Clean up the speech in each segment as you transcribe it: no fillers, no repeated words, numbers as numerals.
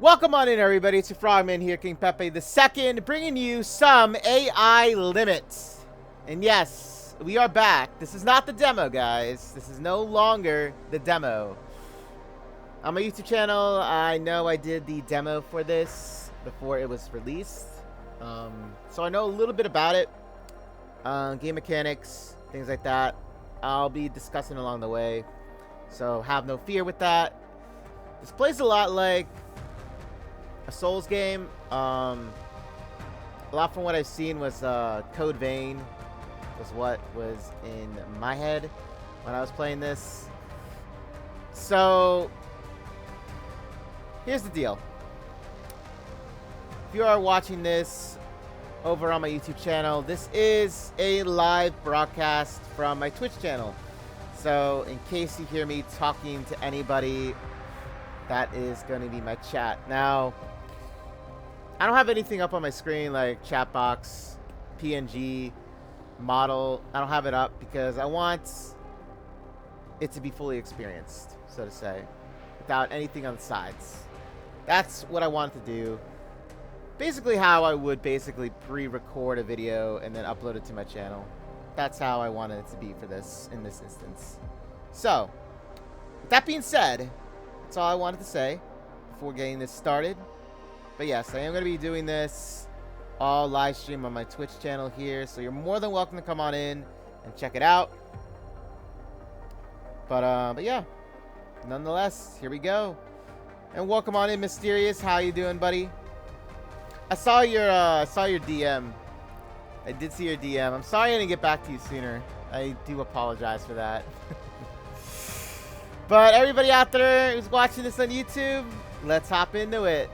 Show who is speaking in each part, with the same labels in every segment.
Speaker 1: Welcome on in, everybody. It's your Frogman here, King Pepe the Second, bringing you some AI limits. And yes, we are back. This is not the demo, guys. This is no longer the demo. On my YouTube channel, I know I did the demo for this before it was released. So I know a little bit about it. Game mechanics, things like that. I'll be discussing along the way. So have no fear with that. This plays a lot like a Souls game. A lot from what I've seen was Code Vein was what was in my head when I was playing this. So here's the deal. If you are watching this over on my YouTube channel, this is a live broadcast from my Twitch channel. So in case you hear me talking to anybody, that is going to be my chat. Now, I don't have anything up on my screen like chat box, PNG, model. I don't have it up because I want it to be fully experienced, so to say, without anything on the sides. That's what I wanted to do. Basically how I would basically pre-record a video and then upload it to my channel. That's how I wanted it to be for this, in this instance. So, with that being said, that's all I wanted to say before getting this started. But yes, I am going to be doing this all live stream on my Twitch channel here, so you're more than welcome to come on in and check it out. But yeah, nonetheless, here we go. And welcome on in, Mysterious. How you doing, buddy? I saw your DM. I did see your DM. I'm sorry I didn't get back to you sooner. I do apologize for that. But everybody out there who's watching this on YouTube, let's hop into it.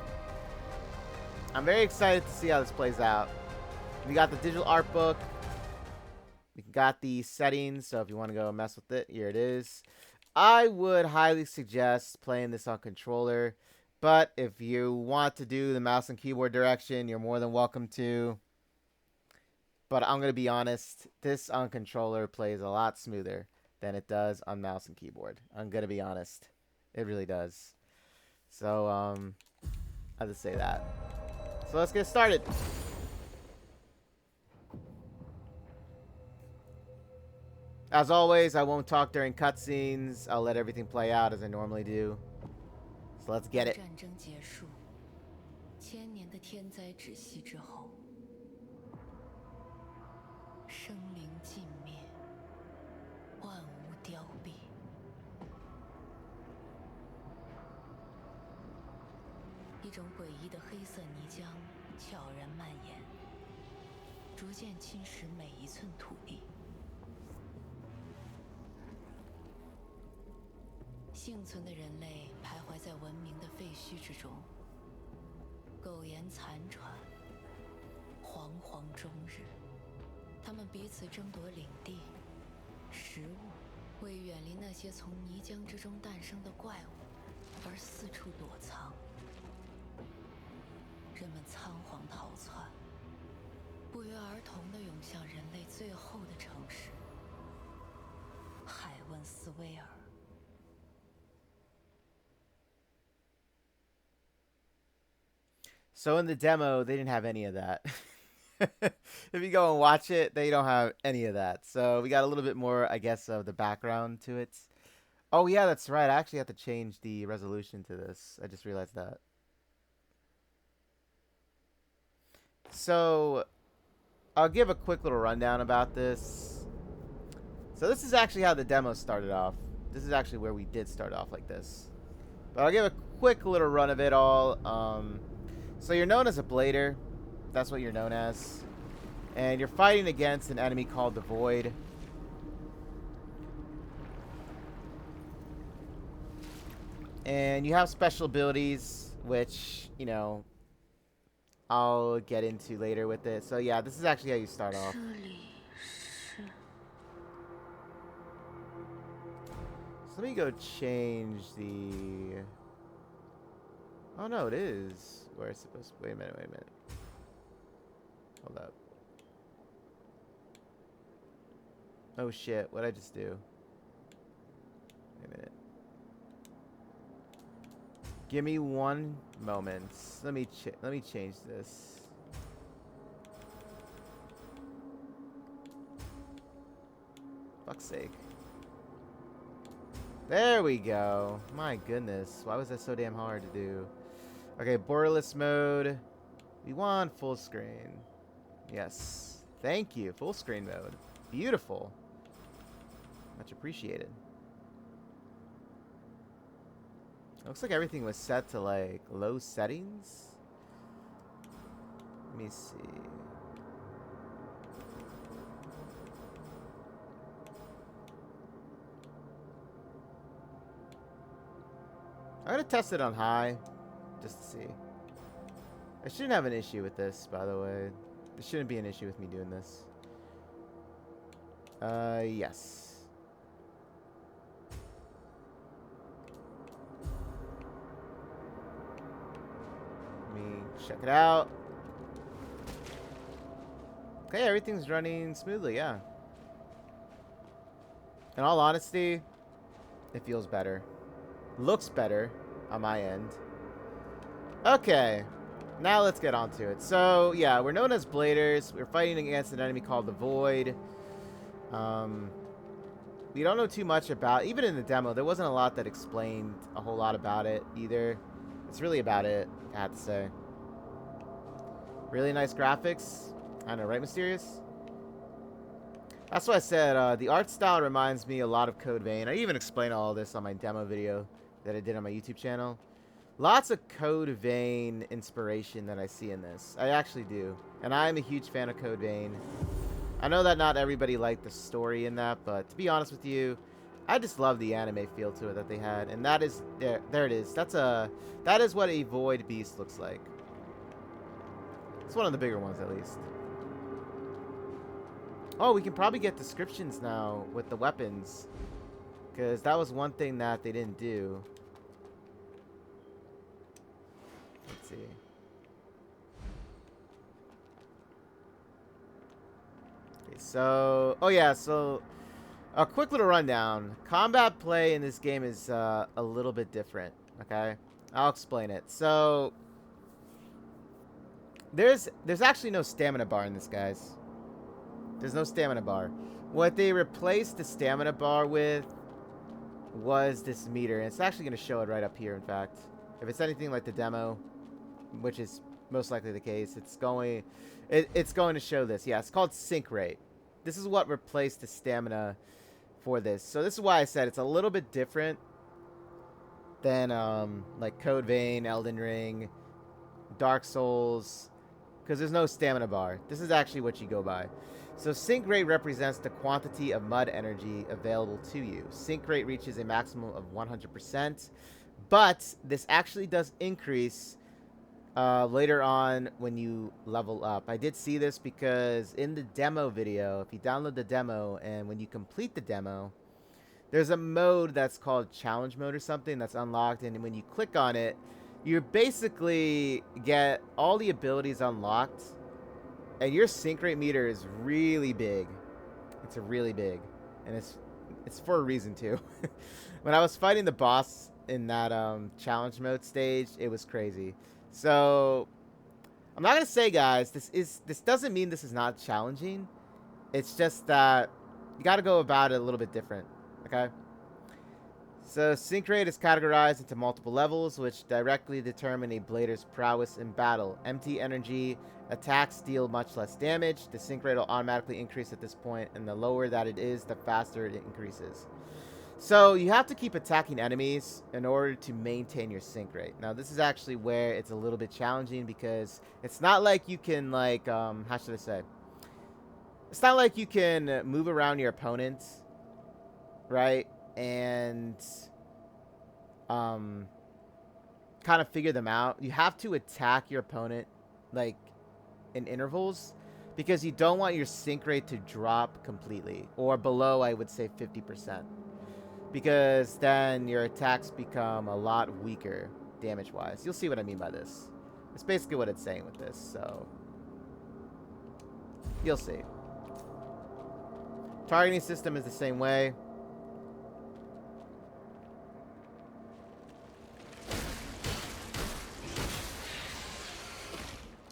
Speaker 1: I'm very excited to see how this plays out. We got the digital art book. We got the settings, so if you want to go mess with it, here it is. I would highly suggest playing this on controller, but if you want to do the mouse and keyboard direction, you're more than welcome to. But I'm going to be honest, this on controller plays a lot smoother than it does on mouse and keyboard. I'm going to be honest. It really does. So, I'll just say that. So let's get started. As always, I won't talk during cutscenes. I'll let everything play out as I normally do. So let's get it. So in the demo, they didn't have any of that. If you go and watch it, they don't have any of that. So we got a little bit more, I guess, of the background to it. Oh, yeah, that's right. I actually have to change the resolution to this. I just realized that. So I'll give a quick little rundown about this. So this is actually how the demo started off. This is actually where we did start off like this. But I'll give a quick little run of it all. So you're known as a blader. That's what you're known as. And you're fighting against an enemy called the Void. And you have special abilities, which, you know, I'll get into later with it. So yeah, this is actually how you start off. So let me go change the... Oh no, it is where it's supposed to... Wait a minute. Hold up. Oh shit, what'd I just do? Wait a minute. Give me one moment. Let me change this. Fuck's sake. There we go. My goodness. Why was that so damn hard to do? Okay, borderless mode. We want full screen. Yes. Thank you. Full screen mode. Beautiful. Much appreciated. Looks like everything was set to like low settings. Let me see. I'm gonna test it on high, just to see. I shouldn't have an issue with this, by the way. There shouldn't be an issue with me doing this. Yes. Let me check it out. Okay, everything's running smoothly, yeah. In all honesty, it feels better. Looks better on my end. Okay, now let's get on to it. So, yeah, we're known as Bladers. We're fighting against an enemy called the Void. We don't know too much about, even in the demo, there wasn't a lot that explained a whole lot about it either. It's really about it, I have to say. Really nice graphics. I know, right, Mysterious? That's what I said. The art style reminds me a lot of Code Vein. I even explained all this on my demo video that I did on my YouTube channel. Lots of Code Vein inspiration that I see in this. I actually do. And I'm a huge fan of Code Vein. I know that not everybody liked the story in that, but to be honest with you, I just love the anime feel to it that they had. And that is, there it is. That is what a Void Beast looks like. It's one of the bigger ones, at least. Oh, we can probably get descriptions now with the weapons. Because that was one thing that they didn't do. Let's see. Okay, so... Oh, yeah, so... A quick little rundown. Combat play in this game is a little bit different, okay? I'll explain it. So... There's actually no stamina bar in this, guys. There's no stamina bar. What they replaced the stamina bar with was this meter. And it's actually going to show it right up here, in fact. If it's anything like the demo, which is most likely the case, it's going to show this. Yeah, it's called sync rate. This is what replaced the stamina for this. So this is why I said it's a little bit different than like Code Vein, Elden Ring, Dark Souls, because there's no stamina bar. This is actually what you go by. So sync rate represents the quantity of mud energy available to you. Sync rate reaches a maximum of 100%, but this actually does increase later on when you level up. I did see this because in the demo video, if you download the demo and when you complete the demo, there's a mode that's called challenge mode or something that's unlocked, and when you click on it, you basically get all the abilities unlocked. And your sync rate meter is really big. It's really big. And it's for a reason, too. When I was fighting the boss in that challenge mode stage, it was crazy. So, I'm not going to say, guys, this doesn't mean this is not challenging. It's just that you got to go about it a little bit different. Okay? So, sync rate is categorized into multiple levels, which directly determine a blader's prowess in battle. Empty energy attacks deal much less damage. The sync rate will automatically increase at this point, and the lower that it is, the faster it increases. So, you have to keep attacking enemies in order to maintain your sync rate. Now, this is actually where it's a little bit challenging, because it's not like you can, like, how should I say? It's not like you can move around your opponent, right? And kind of figure them out. You have to attack your opponent like in intervals, because you don't want your sync rate to drop completely, or below, I would say 50%, because then your attacks become a lot weaker damage wise. You'll see what I mean by this. It's basically what it's saying with this, so you'll see. Targeting system is the same way.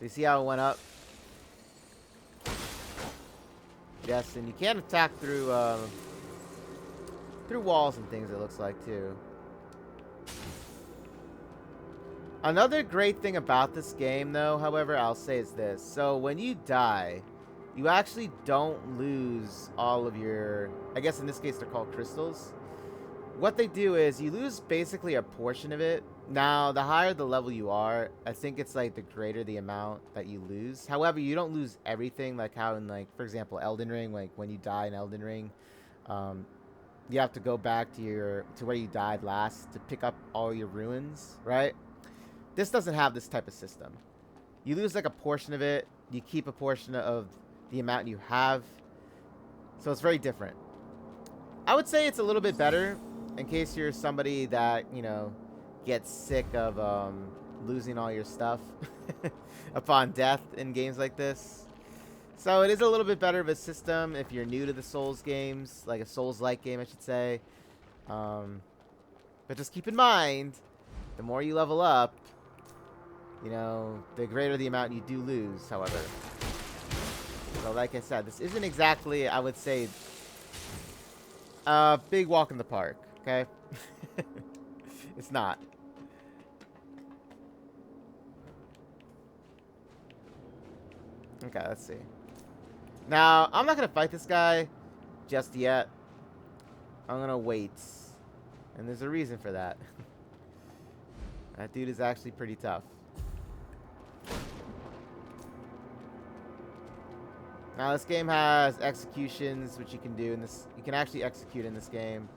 Speaker 1: you see how it went up? Yes, and you can attack through walls and things, it looks like, too. Another great thing about this game, though, however, I'll say is this. So, when you die, you actually don't lose all of your... I guess in this case, they're called crystals. What they do is you lose basically a portion of it. Now, the higher the level you are, I think it's like the greater the amount that you lose. However, you don't lose everything, like how in, like, for example, Elden Ring, like when you die in Elden Ring, you have to go back to where you died last to pick up all your ruins, right? This doesn't have this type of system. You lose like a portion of it, you keep a portion of the amount you have. So it's very different. I would say it's a little bit better in case you're somebody that, you know, gets sick of losing all your stuff upon death in games like this. So it is a little bit better of a system if you're new to the Souls games, like a Souls-like game, I should say. But just keep in mind, the more you level up, you know, the greater the amount you do lose, however. So like I said, this isn't exactly, I would say, a big walk in the park, okay? It's not. Okay, let's see. Now, I'm not going to fight this guy just yet. I'm going to wait. And there's a reason for that. That dude is actually pretty tough. Now, this game has executions, which you can do in this. You can actually execute in this game.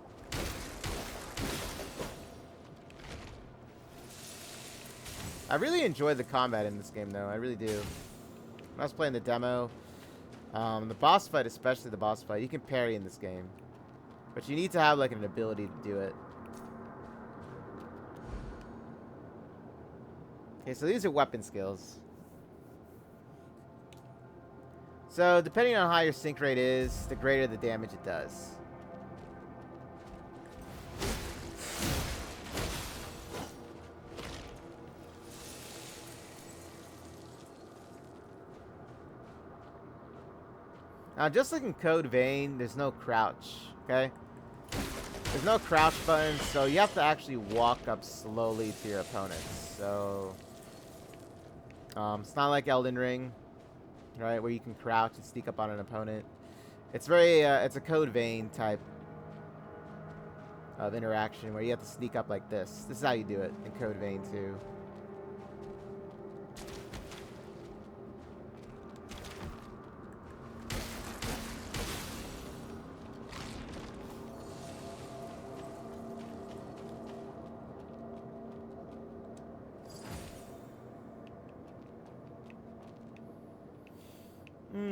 Speaker 1: I really enjoy the combat in this game, though. I really do. When I was playing the demo, the boss fight, especially the boss fight, you can parry in this game. But you need to have, like, an ability to do it. Okay, so these are weapon skills. So, depending on how your sync rate is, the greater the damage it does. Now, just like in Code Vein, there's no crouch, okay? There's no crouch button, so you have to actually walk up slowly to your opponents. So, it's not like Elden Ring, right, where you can crouch and sneak up on an opponent. It's very, it's a Code Vein type of interaction where you have to sneak up like this. This is how you do it in Code Vein 2.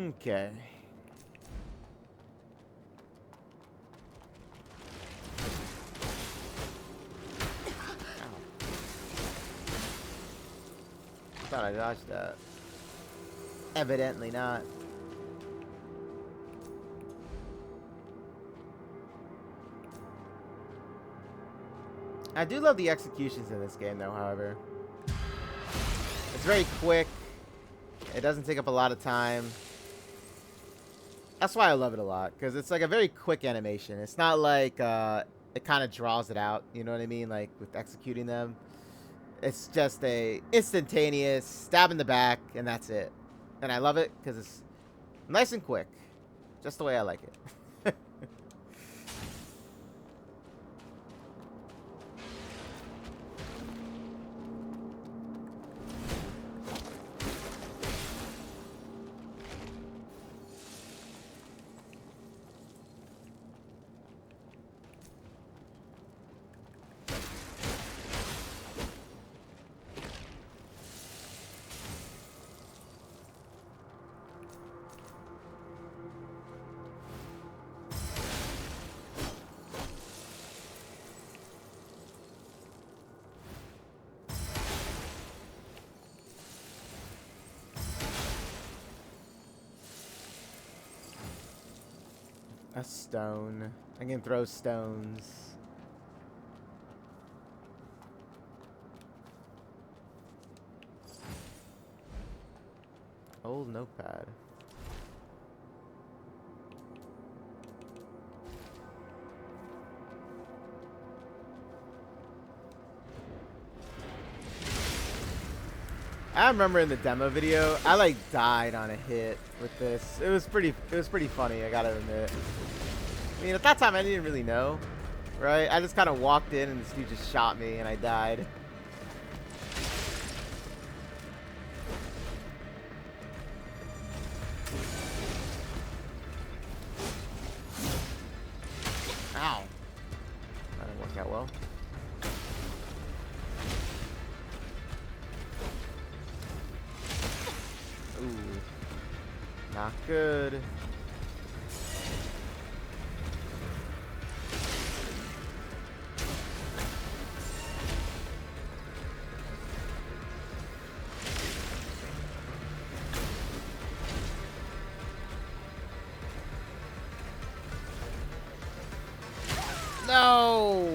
Speaker 1: Okay. Thought I dodged that. Evidently not. I do love the executions in this game, though, however. It's very quick. It doesn't take up a lot of time. That's why I love it a lot, because it's like a very quick animation. It's not like it kind of draws it out, you know what I mean? Like with executing them. It's just a instantaneous stab in the back, and that's it. And I love it because it's nice and quick. Just the way I like it. A stone. I can throw stones. Gold notepad. I remember in the demo video, I like died on a hit with this. It was pretty funny, I gotta admit. I mean, at that time I didn't really know, right? I just kind of walked in and this dude just shot me and I died. Ow. That didn't work out well. Ooh. Not good. No!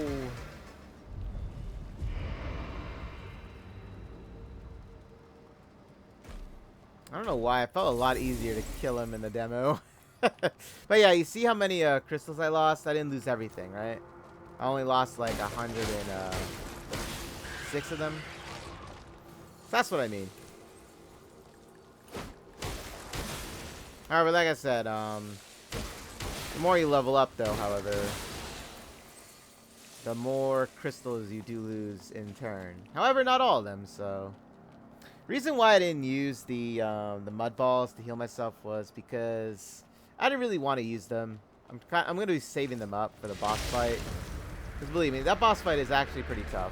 Speaker 1: I don't know why. It felt a lot easier to kill him in the demo. But yeah, you see how many crystals I lost? I didn't lose everything, right? I only lost like 106 of them. That's what I mean. However, like I said, the more you level up though, however, the more crystals you do lose in turn. However, not all of them, so... Reason why I didn't use the mud balls to heal myself was because I didn't really want to use them. I'm going to be saving them up for the boss fight. Because believe me, that boss fight is actually pretty tough.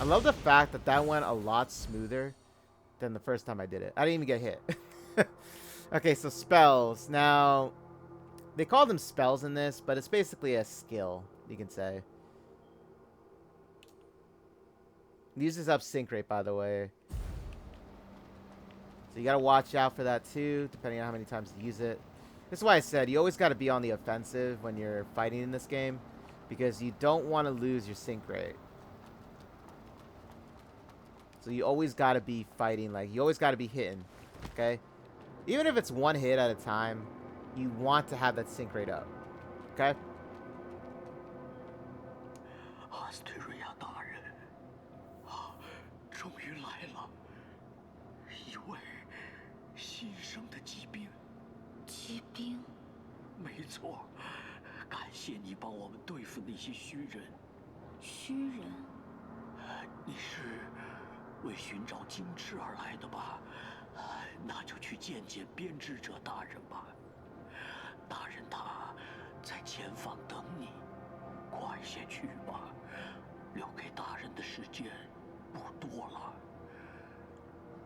Speaker 1: I love the fact that that went a lot smoother than the first time I did it. I didn't even get hit. Okay, so spells. Now, they call them spells in this, but it's basically a skill, you can say. It uses up sync rate, by the way. So you gotta watch out for that too, depending on how many times you use it. This is why I said you always gotta be on the offensive when you're fighting in this game, because you don't want to lose your sync rate. So you always got to be fighting, like, you always got to be hitting, okay? Even if it's one hit at a time, you want to have that sync rate up, okay?
Speaker 2: Asteria 大人，终于来了，一位新生的骑兵。
Speaker 3: 骑兵？
Speaker 2: 没错，感谢你帮我们对付那些虚人。
Speaker 3: 虚人？
Speaker 2: 你是 为寻找精翅而来的吧？那就去见见编织者大人吧。大人他在前方等你，快些去吧，留给大人的时间不多了。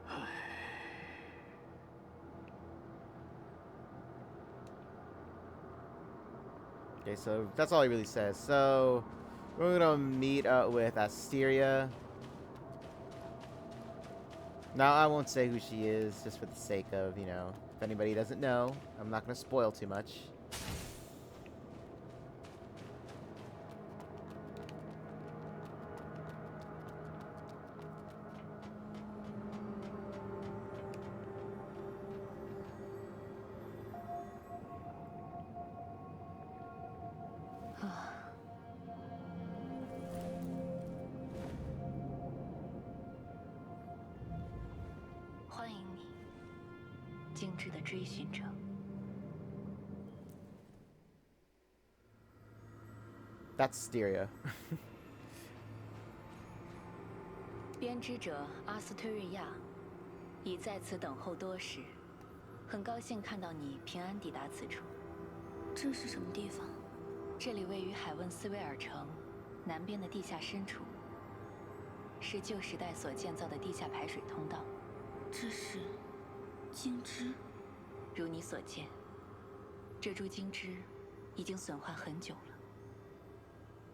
Speaker 2: 唉。
Speaker 1: Okay, so that's all he really says. So we're gonna meet up with Asteria. Now, I won't say who she is, just for the sake of, you know, if anybody doesn't know, I'm not going to spoil too much. That's Styria.
Speaker 3: 编织者阿斯推瑞亚已在此等候多时，很高兴看到你平安抵达此处。
Speaker 4: 这是什么地方？
Speaker 3: 这里位于海温斯威尔城南边的地下深处，是旧时代所建造的地下排水通道。
Speaker 4: 这是金枝。
Speaker 3: 如你所见，这株金枝已经损坏很久了。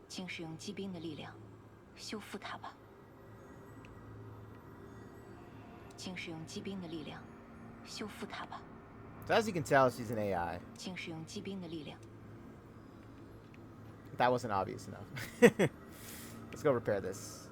Speaker 3: 请使用机兵的力量修复它吧。请使用机兵的力量修复它吧。
Speaker 1: So as you can tell, she's an AI.
Speaker 3: 请使用机兵的力量。
Speaker 1: That wasn't obvious enough. Let's go repair this.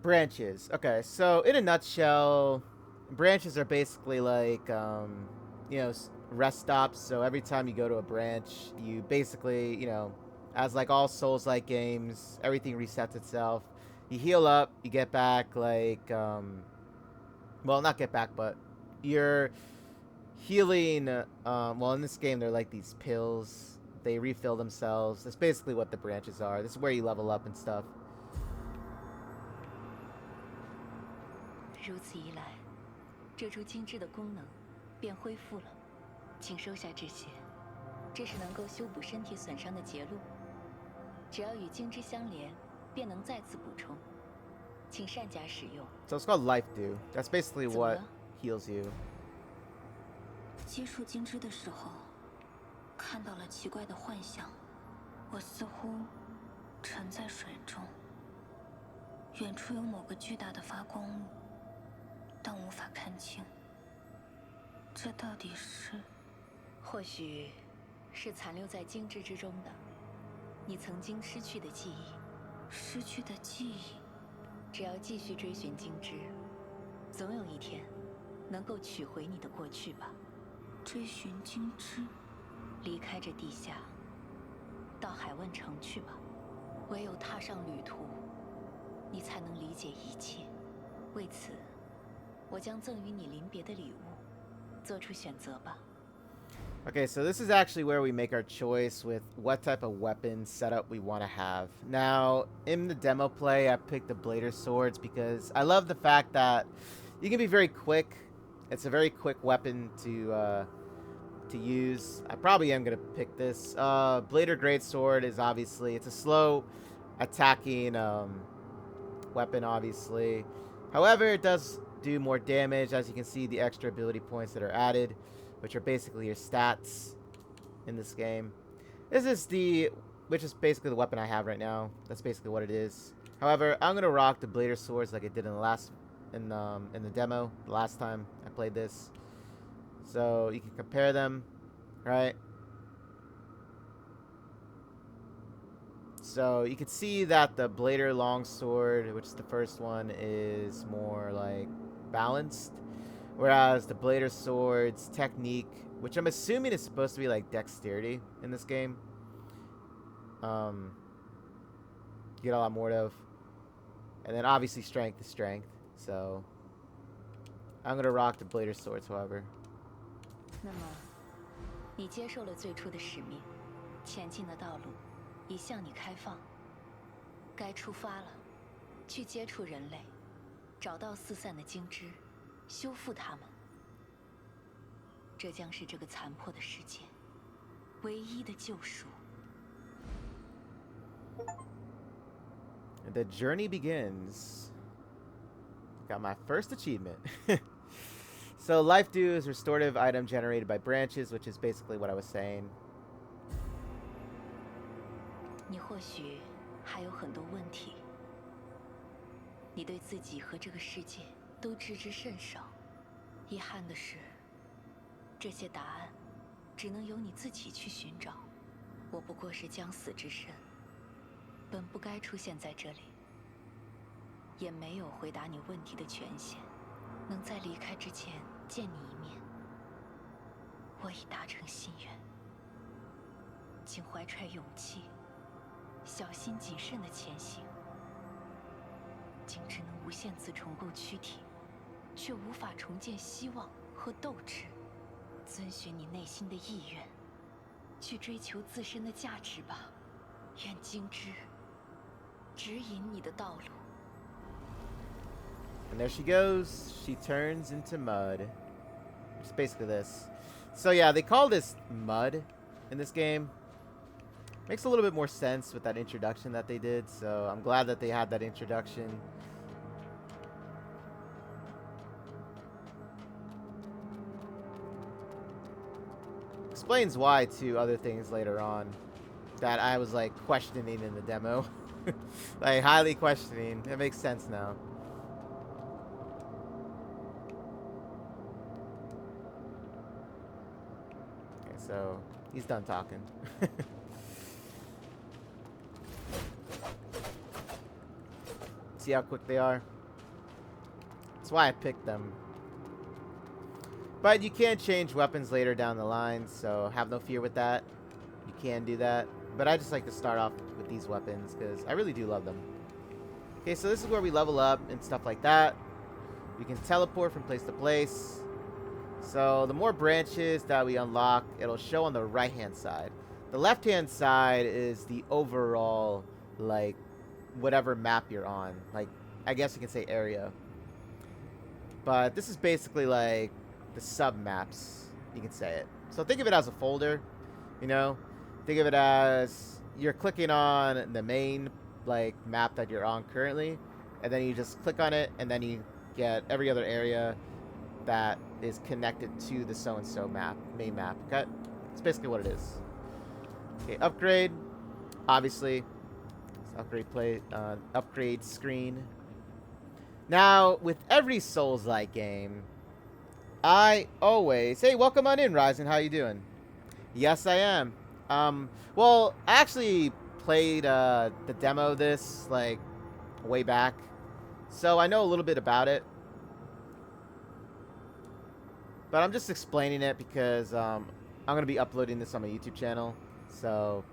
Speaker 1: Branches. Okay, so in a nutshell, branches are basically like, rest stops. So every time you go to a branch, you basically, as like all Souls-like games, everything resets itself. You heal up, you get back like, well, not get back, but you're healing. Well, in this game, they're like these pills. They refill themselves. That's basically what the branches are. This is where you level up and stuff.
Speaker 3: 如此一来，这株金枝的功能便恢复了。请收下这些，这是能够修补身体损伤的捷路。只要与金枝相连，便能再次补充。请善加使用。
Speaker 1: So it's called Life Dew. That's basically what heals you.
Speaker 4: 接触金枝的时候，看到了奇怪的幻象。我似乎沉在水中，远处有某个巨大的发光物。 但无法看清，这到底是？
Speaker 3: 或许是残留在精致之中的你曾经失去的记忆。
Speaker 4: 失去的记忆。
Speaker 3: 只要继续追寻精致，总有一天能够取回你的过去吧。
Speaker 4: 追寻精致，
Speaker 3: 离开这地下，到海问城去吧。唯有踏上旅途，你才能理解一切。为此。 我将赠予你临别的礼物，做出选择吧。
Speaker 1: Okay, so this is actually where we make our choice with what type of weapon setup we want to have. Now, in the demo play, I picked the blader swords because I love the fact that you can be very quick. It's a very quick weapon to use. I probably am gonna pick this. Blader greatsword is obviously it's a slow attacking weapon, obviously. However, it does do more damage. As you can see, the extra ability points that are added, which are basically your stats in this game. This is which is basically the weapon I have right now. That's basically what it is. However, I'm gonna rock the blader swords like I did in the demo the last time I played this. So you can compare them, right? So you can see that the blader longsword, which is the first one, is more like balanced, whereas the blader sword's technique, which I'm assuming is supposed to be like dexterity in this game, you get a lot more of, and then obviously strength is strength. So I'm gonna rock the blader swords, however.
Speaker 3: 那么，你接受了最初的使命，前进的道路已向你开放。该出发了，去接触人类。 找到四散的精枝，修复它们。这将是这个残破的世界唯一的救赎。
Speaker 1: And the journey begins. Got my first achievement. So Life Dew is a restorative item generated by branches, which is basically what I was saying.
Speaker 3: 你或许还有很多问题。 你对自己和这个世界都知之甚少，遗憾的是，这些答案只能由你自己去寻找。我不过是将死之身，本不该出现在这里，也没有回答你问题的权限。能在离开之前见你一面，我已达成心愿。请怀揣勇气，小心谨慎地前行。竟只能无限次重构躯体，却无法重建希望和斗志。遵循你内心的意愿，去追求自身的价值吧。愿精之指引你的道路。
Speaker 1: And there she goes. She turns into mud. It's basically this. So yeah, they call this mud in this game. Makes a little bit more sense with that introduction that they did. So I'm glad that they had that introduction. Explains why to other things later on that I was like questioning in the demo. Like highly questioning. It makes sense now. Okay, so he's done talking. See how quick they are? That's why I picked them. But you can change weapons later down the line, so have no fear with that. You can do that. But I just like to start off with these weapons because I really do love them. Okay, so this is where we level up and stuff like that. We can teleport from place to place. So the more branches that we unlock, it'll show on the right-hand side. The left-hand side is the overall, like, whatever map you're on. Like, I guess you can say area. But this is basically like the sub-maps, you can say it. So think of it as a folder, you know? Think of it as you're clicking on the main, like, map that you're on currently, and then you just click on it, and then you get every other area that is connected to the so-and-so map, main map, okay? That's basically what it is. Okay, upgrade, obviously. Upgrade screen. Now, with every Souls-like game, I always... Hey, welcome on in, Ryzen. How you doing? Yes, I am. Well, I actually played the demo of this, like, way back. So I know a little bit about it. But I'm just explaining it because I'm going to be uploading this on my YouTube channel. So,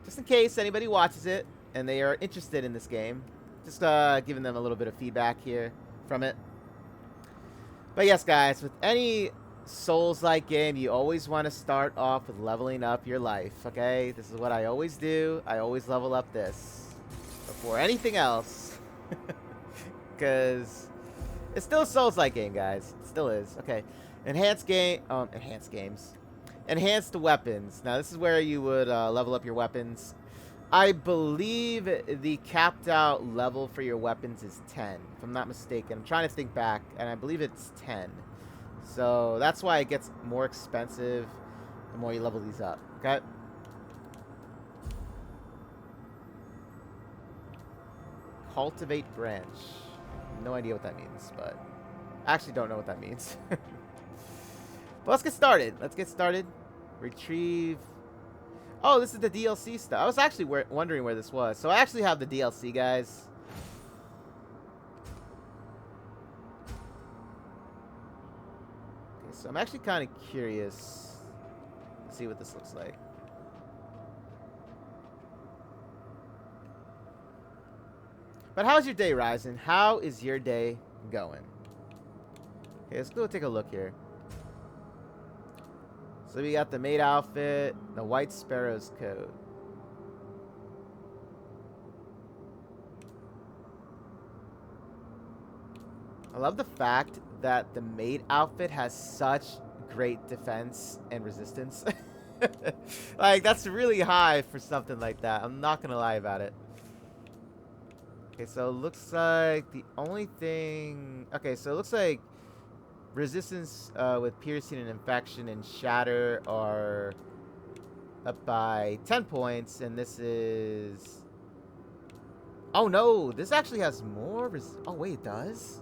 Speaker 1: just in case anybody watches it and they are interested in this game, just giving them a little bit of feedback here from it. But yes, guys, with any Souls-like game, you always want to start off with leveling up your life, okay? This is what I always do. I always level up this before anything else. Because it's still a Souls-like game, guys. It still is. Okay. Enhanced games. Enhanced weapons. Now, this is where you would level up your weapons. I believe the capped out level for your weapons is 10, if I'm not mistaken. I'm trying to think back, and I believe it's 10. So that's why it gets more expensive the more you level these up, okay? Cultivate branch. No idea what that means, but I actually don't know what that means. But let's get started. Retrieve. Oh, this is the DLC stuff. I was actually wondering where this was. So I actually have the DLC, guys. Okay, so I'm actually kind of curious to see what this looks like. But how's your day, Ryzen? How is your day going? Okay, let's go take a look here. So we got the maid outfit, the White Sparrow's coat. I love the fact that the maid outfit has such great defense and resistance. Like, that's really high for something like that. I'm not gonna lie about it. Okay, so it looks like the only thing... Okay, so it looks like resistance with piercing and infection and shatter are up by 10 points, and this is... Oh no, this actually has more oh wait, it does?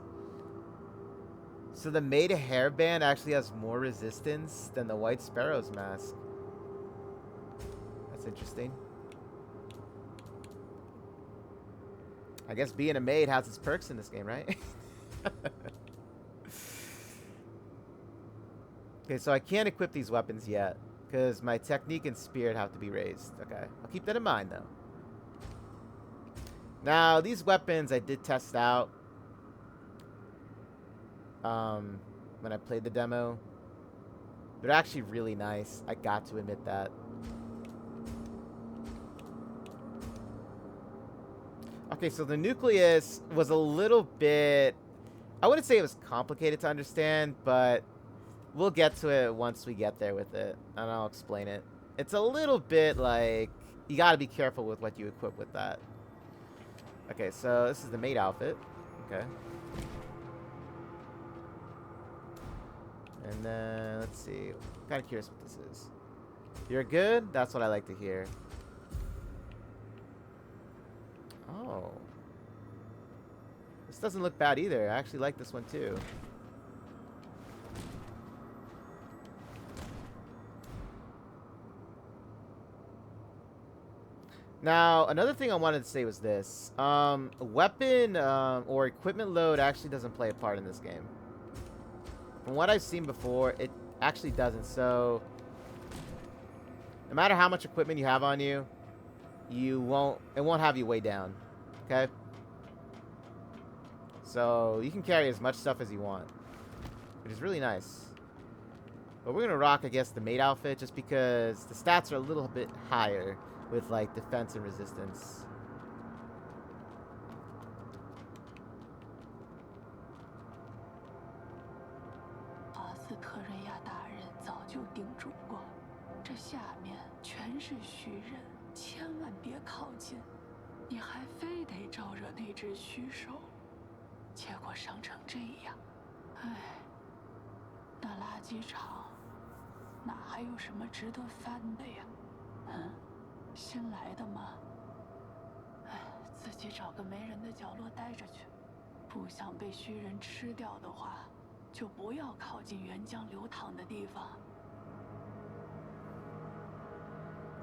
Speaker 1: So the Maid Hairband actually has more resistance than the White Sparrow's mask. That's It's interesting. I guess being a maid has its perks in this game, right? Okay, so I can't equip these weapons yet because my technique and spirit have to be raised. Okay, I'll keep that in mind though. Now, these weapons I did test out when I played the demo. They're actually really nice. I got to admit that. Okay, so the nucleus was a little bit... I wouldn't say it was complicated to understand, but we'll get to it once we get there with it, and I'll explain it. It's a little bit like... You gotta be careful with what you equip with that. Okay, so this is the maid outfit. Okay. And then, let's see. I'm kind of curious what this is. You're good? That's what I like to hear. Oh. This doesn't look bad either. I actually like this one too. Now, another thing I wanted to say was this. Weapon or equipment load actually doesn't play a part in this game. From what I've seen before, it actually doesn't. So, no matter how much equipment you have on you, it won't have you way down. Okay? So, you can carry as much stuff as you want, which is really nice. But we're going to rock, I guess, the maid outfit just because the stats are a little bit higher with, like, defense and resistance.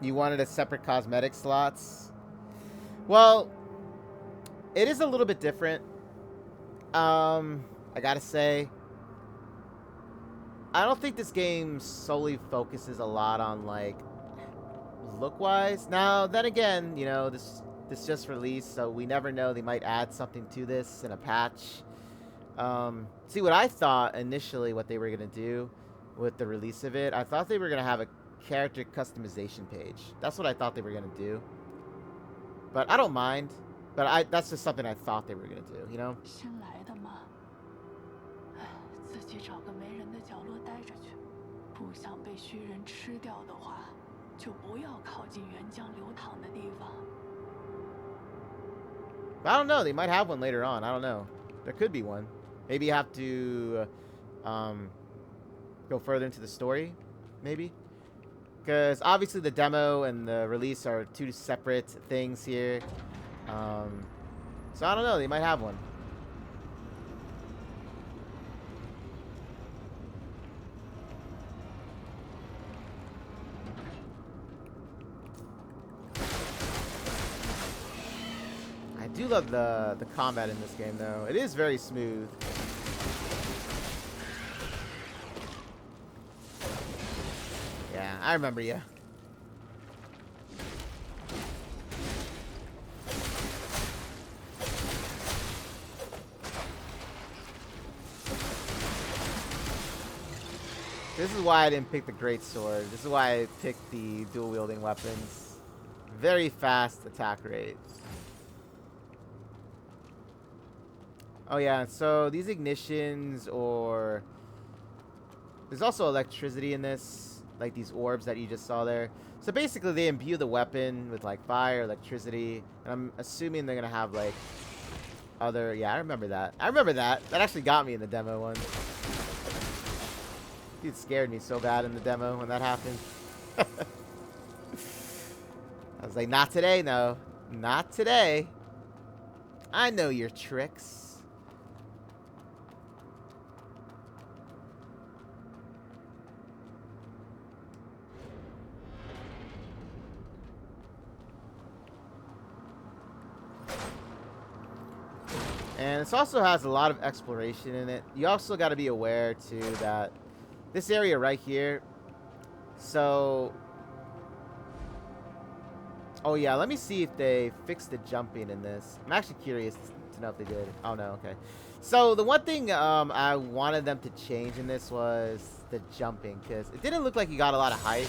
Speaker 1: You wanted a separate cosmetic slots? Well, it is a little bit different. I gotta say, I don't think this game solely focuses a lot on, like, look-wise. Now, then again, you know, this just released, so we never know. They might add something to this in a patch. See, what I thought initially what they were going to do with the release of it, I thought they were going to have a character customization page. That's what I thought they were going to do. But I don't mind. But that's just something I thought they were going to do, you know? But I don't know. They might have one later on. I don't know. There could be one. Maybe you have to go further into the story. Maybe. Because obviously the demo and the release are two separate things here. So I don't know. They might have one. I do love the combat in this game, though. It is very smooth. Yeah, I remember you. This is why I didn't pick the great sword. This is why I picked the dual wielding weapons. Very fast attack rate. Oh yeah, so these ignitions, or there's also electricity in this, like these orbs that you just saw there. So basically they imbue the weapon with like fire, electricity, and I'm assuming they're gonna have like other, yeah, I remember that. That actually got me in the demo one. Dude scared me so bad in the demo when that happened. I was like, not today, no. Not today. I know your tricks. And this also has a lot of exploration in it. You also got to be aware, too, that this area right here... So... Oh, yeah, let me see if they fixed the jumping in this. I'm actually curious to know if they did. Oh, no, okay. So, the one thing I wanted them to change in this was the jumping, because it didn't look like you got a lot of height.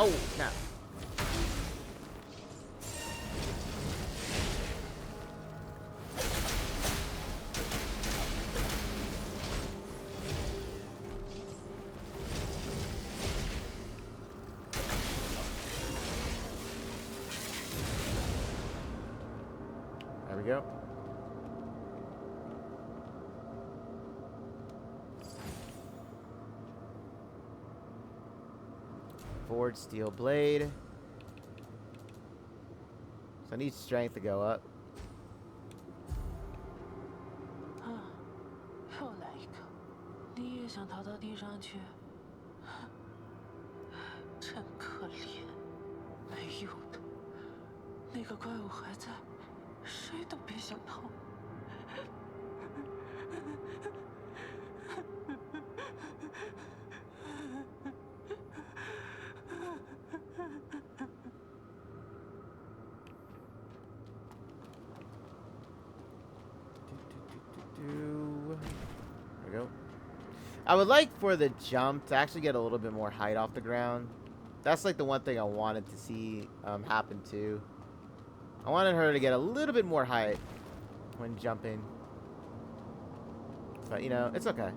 Speaker 1: Oh, snap. There we go. Forged steel blade. So I need strength to go up.
Speaker 2: 又来一个，你也想逃到地上去？真可怜，没用的。那个怪物还在，谁都别想逃。
Speaker 1: There we go. I would like for the jump to actually get a little bit more height off the ground. That's like the one thing I wanted to see happen too. I wanted her to get a little bit more height when jumping. But, you know, it's okay.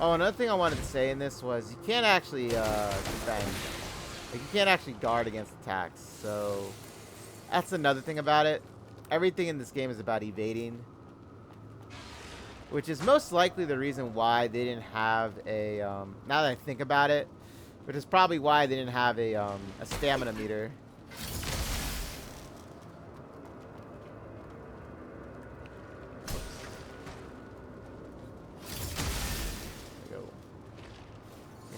Speaker 1: Oh, another thing I wanted to say in this was you can't actually defend. Like, you can't actually guard against attacks. So that's another thing about it. Everything in this game is about evading, which is most likely the reason why they didn't have a now that I think about it, which is probably why they didn't have a stamina meter.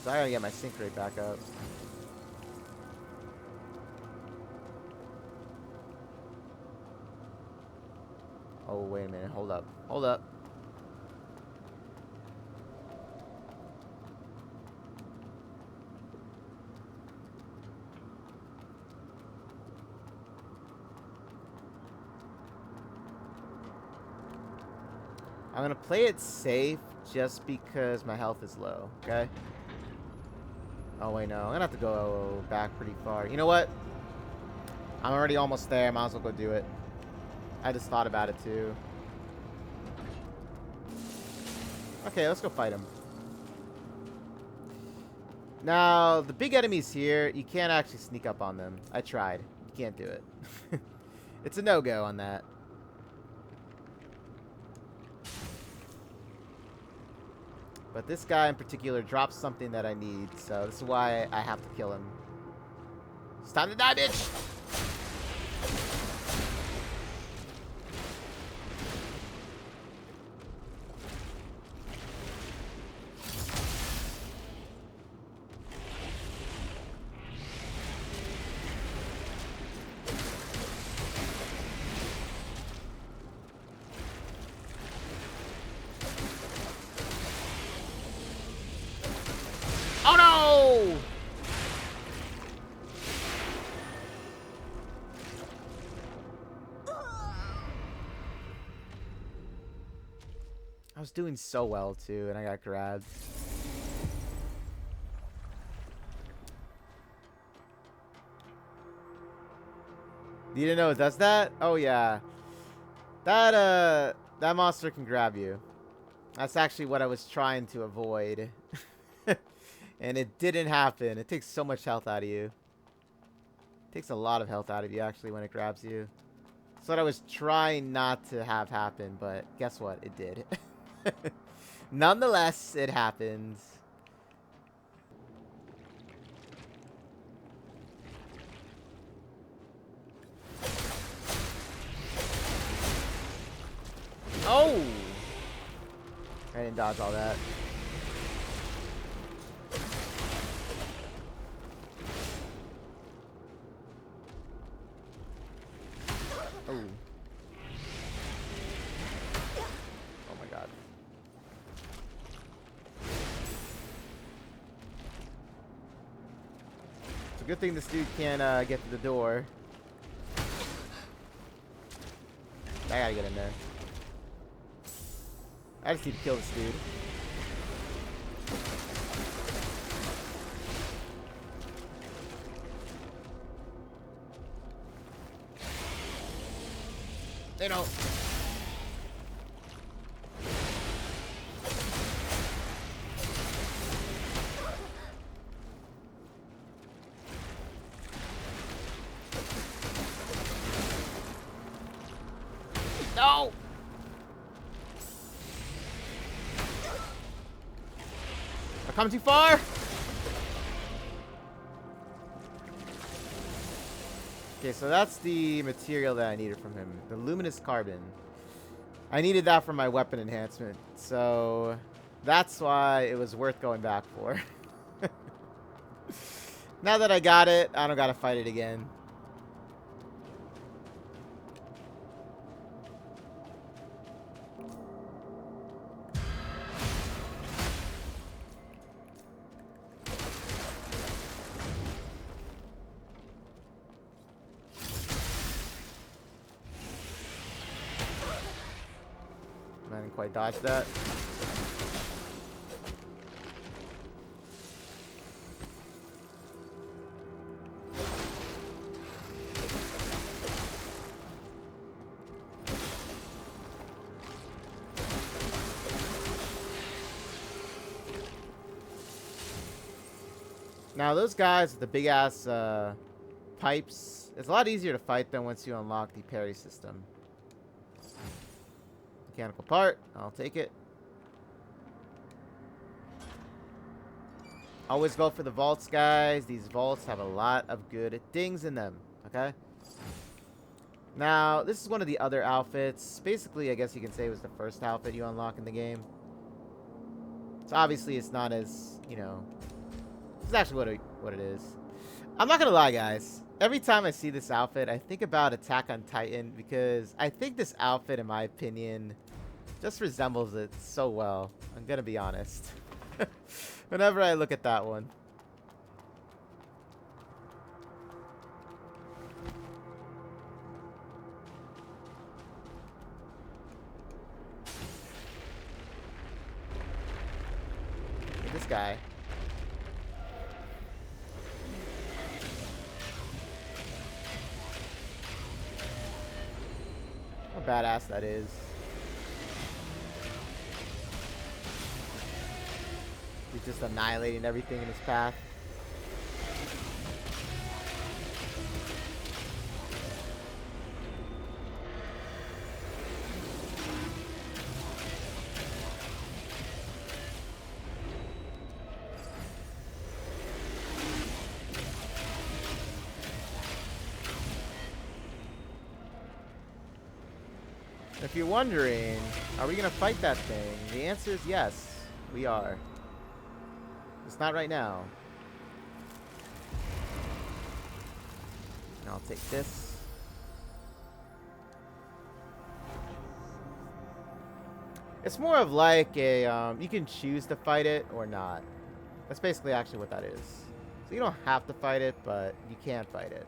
Speaker 1: So I gotta get my sync rate back up. Oh, wait a minute. Hold up. Hold up. I'm gonna play it safe just because my health is low, okay? Oh, wait, no. I'm gonna have to go back pretty far. You know what? I'm already almost there. Might as well go do it. I just thought about it, too. Okay, let's go fight him. Now, the big enemies here, you can't actually sneak up on them. I tried. You can't do it. It's a no-go on that. But this guy in particular drops something that I need, so this is why I have to kill him. It's time to die, bitch! Oh no! I was doing so well too, and I got grabbed. You didn't know it does that? Oh yeah. That monster can grab you. That's actually what I was trying to avoid. And it didn't happen. It takes so much health out of you. It takes a lot of health out of you, actually, when it grabs you. That's what I was trying not to have happen, but guess what? It did. Nonetheless, it happens. Oh! I didn't dodge all that. Oh. Oh my god. It's a good thing this dude can't get to the door. I gotta get in there. I just need to kill this dude. They don't. No! I've come too far! Okay, so that's the material that I needed from him. The luminous carbon. I needed that for my weapon enhancement. So that's why it was worth going back for. Now that I got it, I don't gotta fight it again. I didn't quite dodge that. Now those guys with the big ass pipes, it's a lot easier to fight them once you unlock the parry system. Mechanical part, I'll take it. Always go for the vaults, guys. These vaults have a lot of good things in them, okay? Now, this is one of the other outfits. Basically, I guess you can say it was the first outfit you unlock in the game. So obviously it's not as, you know, it's actually what it is. I'm not gonna lie, guys. Every time I see this outfit, I think about Attack on Titan because I think this outfit, in my opinion, just resembles it so well. I'm gonna be honest. Whenever I look at that one. Look at this guy. How badass that is. He's just annihilating everything in his path. If you're wondering, are we going to fight that thing? The answer is yes, we are. It's not right now. And I'll take this. It's more of like a, you can choose to fight it or not. That's basically actually what that is. So you don't have to fight it, but you can fight it.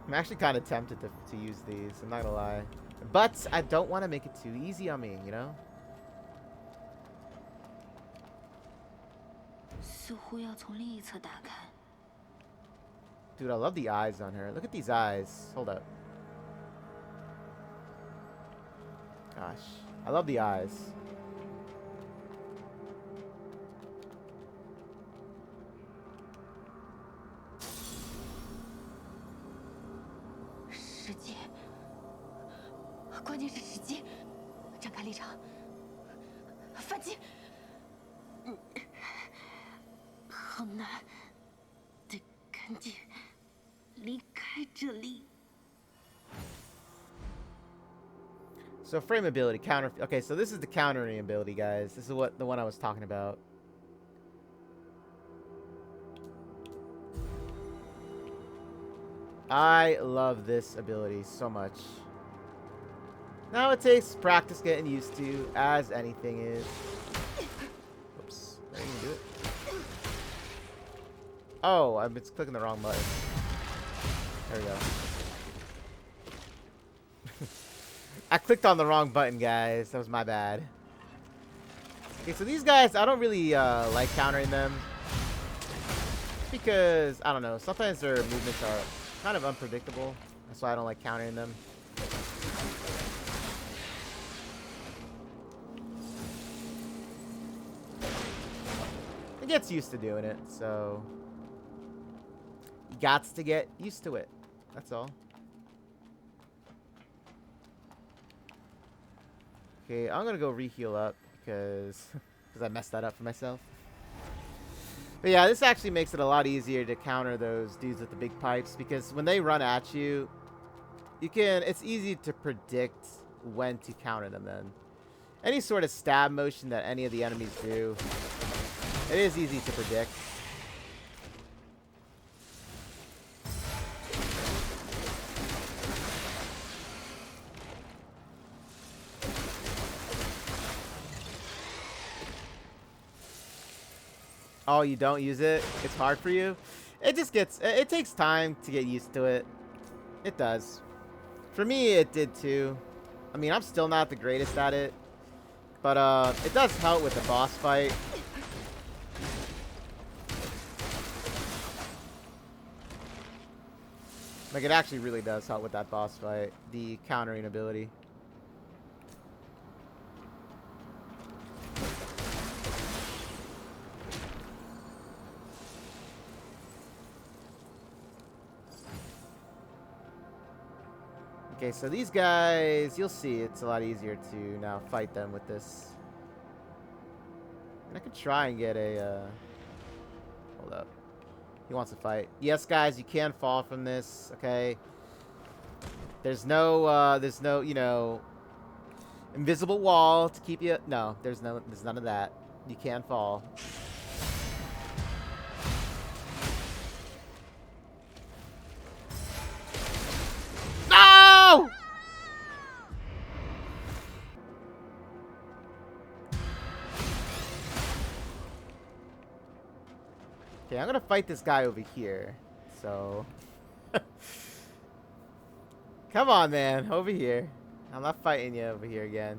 Speaker 1: I'm actually kind of tempted to use these, I'm not gonna lie. But I don't want to make it too easy on me, you know? Dude, I love the eyes on her. Look at these eyes. Hold up. Gosh, I love the eyes.
Speaker 3: 关键是时机，展开立场，反击。
Speaker 4: 好难，得赶紧离开这里。
Speaker 1: So frame ability, counter. Okay, so this is the countering ability, guys. This is what the one I was talking about. I love this ability so much. Now it takes practice getting used to, as anything is. Oops, I didn't do it. Oh, I've been clicking the wrong button. There we go. I clicked on the wrong button, guys. That was my bad. Okay, so these guys, I don't really like countering them. Because, I don't know, sometimes their movements are kind of unpredictable. That's why I don't like countering them. It gets used to doing it, so... You gots to get used to it. That's all. Okay, I'm gonna go re-heal up because I messed that up for myself. But yeah, this actually makes it a lot easier to counter those dudes with the big pipes because when they run at you, it's easy to predict when to counter them then. Any sort of stab motion that any of the enemies do, it is easy to predict. Oh, you don't use it? It's hard for you? It takes time to get used to it. It does. For me, it did too. I mean, I'm still not the greatest at it. But, it does help with the boss fight. Like, it actually really does help with that boss fight. The countering ability. Okay, so these guys, you'll see it's a lot easier to now fight them with this. And I could try and get a, hold up. He wants to fight. Yes, guys, you can fall from this, okay? There's no, you know, invisible wall to keep you, no, there's none of that. You can fall. No! Okay, I'm gonna fight this guy over here. So, come on, man, over here. I'm not fighting you over here again.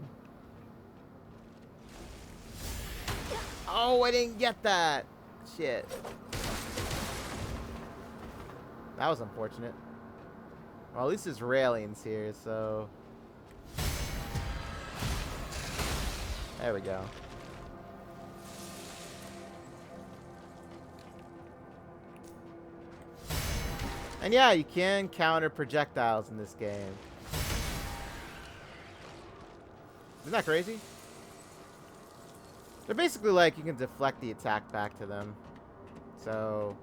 Speaker 1: Oh, I didn't get that. Shit. That was unfortunate. Well, at least there's railings here, so... There we go. And yeah, you can counter projectiles in this game. Isn't that crazy? They're basically like you can deflect the attack back to them. So,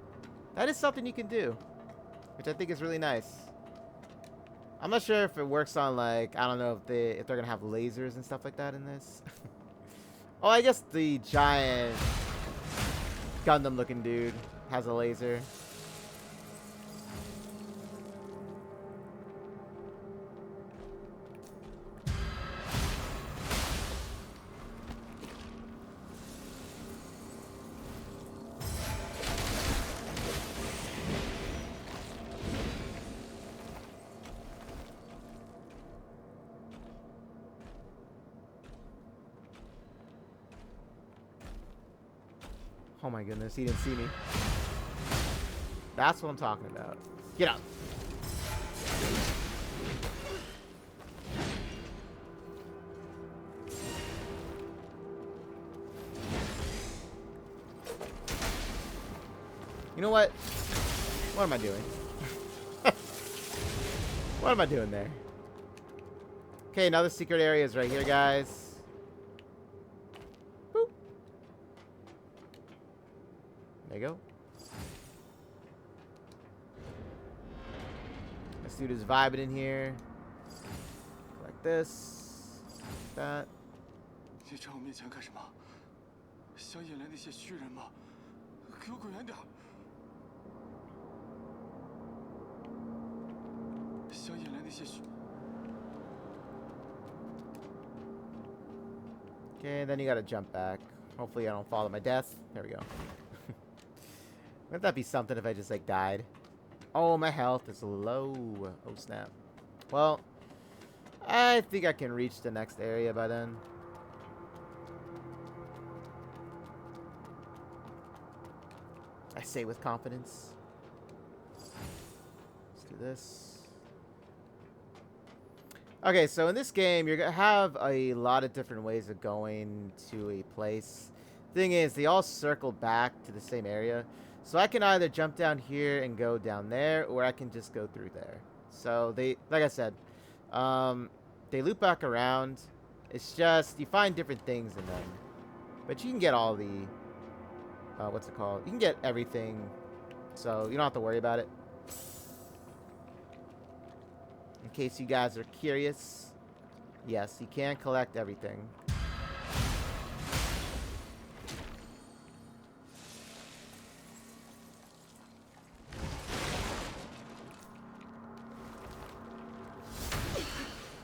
Speaker 1: that is something you can do. Which I think is really nice. I'm not sure if it works on, like, I don't know if they're gonna have lasers and stuff like that in this. Oh, I guess the giant Gundam looking dude has a laser. Oh my goodness, he didn't see me. That's what I'm talking about. Get up. You know what? What am I doing? What am I doing there? Okay, another secret area is right here, guys. Boop. There you go. This dude is vibing in here. Like this. Like that.
Speaker 5: 你站我面前干什么？想引来那些虚人吗？给我滚远点！想引来那些虚。
Speaker 1: Okay, then you gotta jump back. Hopefully I don't fall to my death. There we go. Wouldn't that be something if I just, like, died? Oh, my health is low. Oh, snap. Well, I think I can reach the next area by then. I say with confidence. Let's do this. Okay, so in this game, you're going to have a lot of different ways of going to a place. Thing is, they all circle back to the same area. So I can either jump down here and go down there, or I can just go through there. So they, like I said, they loop back around. It's just, you find different things in them. But you can get all the, what's it called? You can get everything. So you don't have to worry about it. In case you guys are curious, yes, you can collect everything.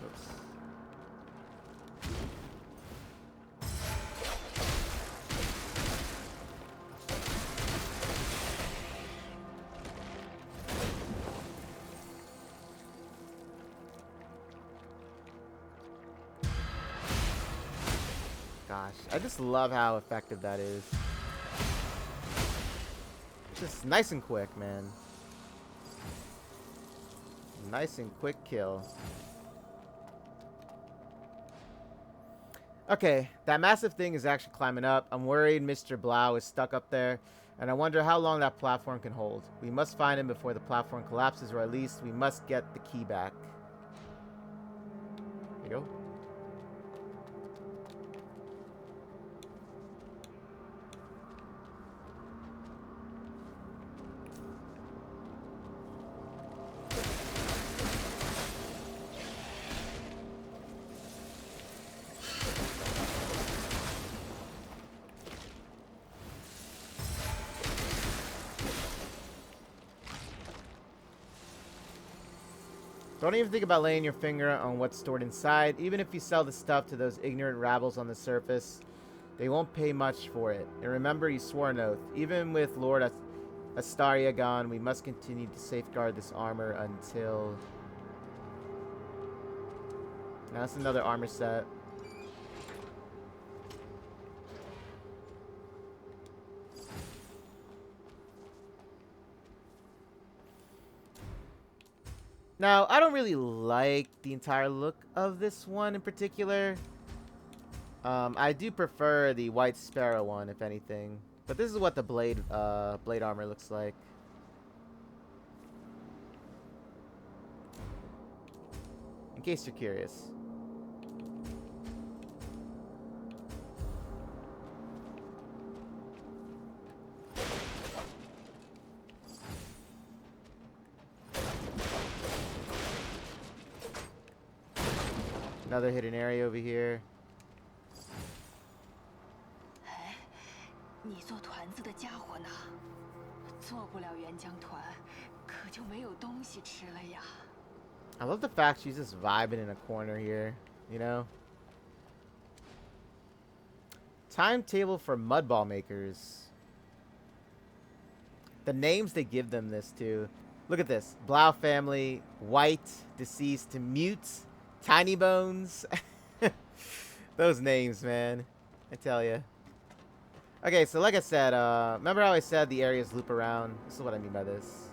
Speaker 1: Oops. Gosh, I just love how effective that is. Just nice and quick, man. Nice and quick kill. Okay, that massive thing is actually climbing up. I'm worried Mr. Blau is stuck up there, and I wonder how long that platform can hold. We must find him before the platform collapses, or at least we must get the key back. There you go. Don't even think about laying your finger on what's stored inside. Even if you sell the stuff to those ignorant rabbles on the surface, they won't pay much for it. And remember, you swore an oath. Even with Lord Astaria gone, we must continue to safeguard this armor until... Now that's another armor set. Now, I don't really like the entire look of this one in particular. I do prefer the White Sparrow one, if anything. But this is what the blade armor looks like. In case you're curious. Another hidden area over here.
Speaker 3: 哎，你做团子的家伙呢？做不了援疆团，可就没有东西吃了呀。
Speaker 1: I love the fact she's just vibing in a corner here, you know? Timetable for mudball makers. The names they give them this to. Look at this. Blau family, white, deceased, mute, tiny bones. Those names, man. I tell ya. Okay, so like I said, remember how I said the areas loop around? This is what I mean by this.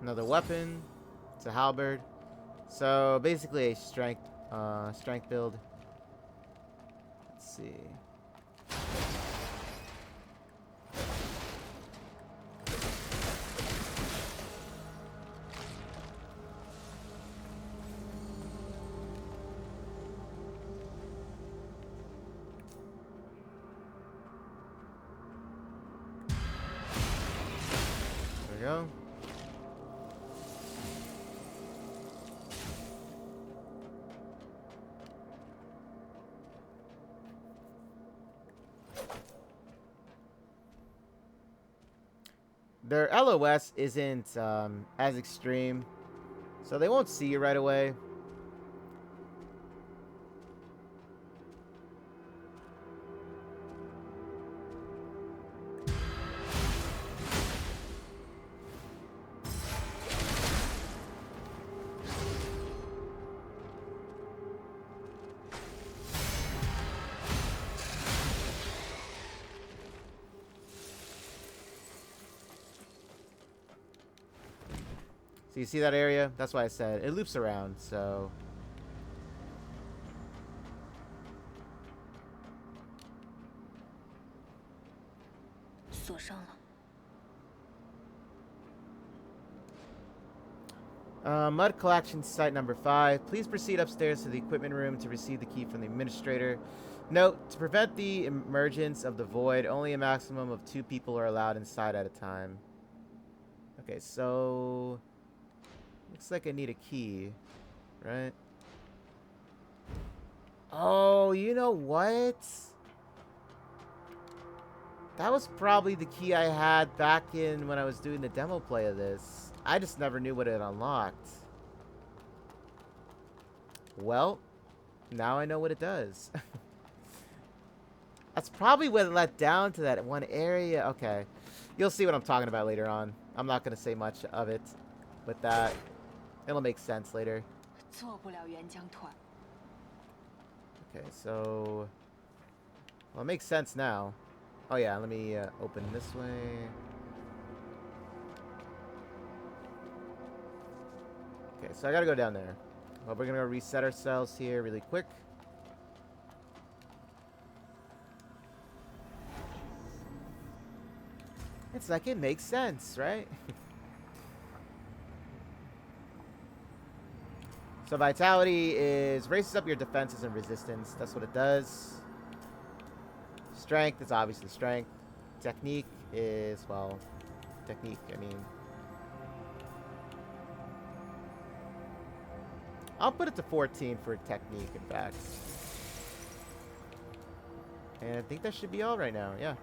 Speaker 1: Another weapon. It's a halberd. So basically a strength build. Let's see. There we go. Their LOS isn't as extreme, so they won't see you right away. So you see that area? That's why I said it loops around, so... Mud collection site number 5. Please proceed upstairs to the equipment room to receive the key from the administrator. Note, to prevent the emergence of the void, only a maximum of 2 people are allowed inside at a time. Okay, so... looks like I need a key, right? Oh, you know what? That was probably the key I had back in when I was doing the demo play of this. I just never knew what it unlocked. Well, now I know what it does. That's probably what it led down to that one area. Okay. You'll see what I'm talking about later on. I'm not going to say much of it with that. It'll make sense later. Okay, so... well, it makes sense now. Oh yeah, let me open this way. Okay, so I gotta go down there. Well, we're gonna go reset ourselves here really quick. It's like it makes sense, right? So vitality is raises up your defenses and resistance. That's what it does. Strength is obviously strength. Technique is, well, technique, I mean. I'll put it to 14 for technique, in fact. And I think that should be all right now, yeah.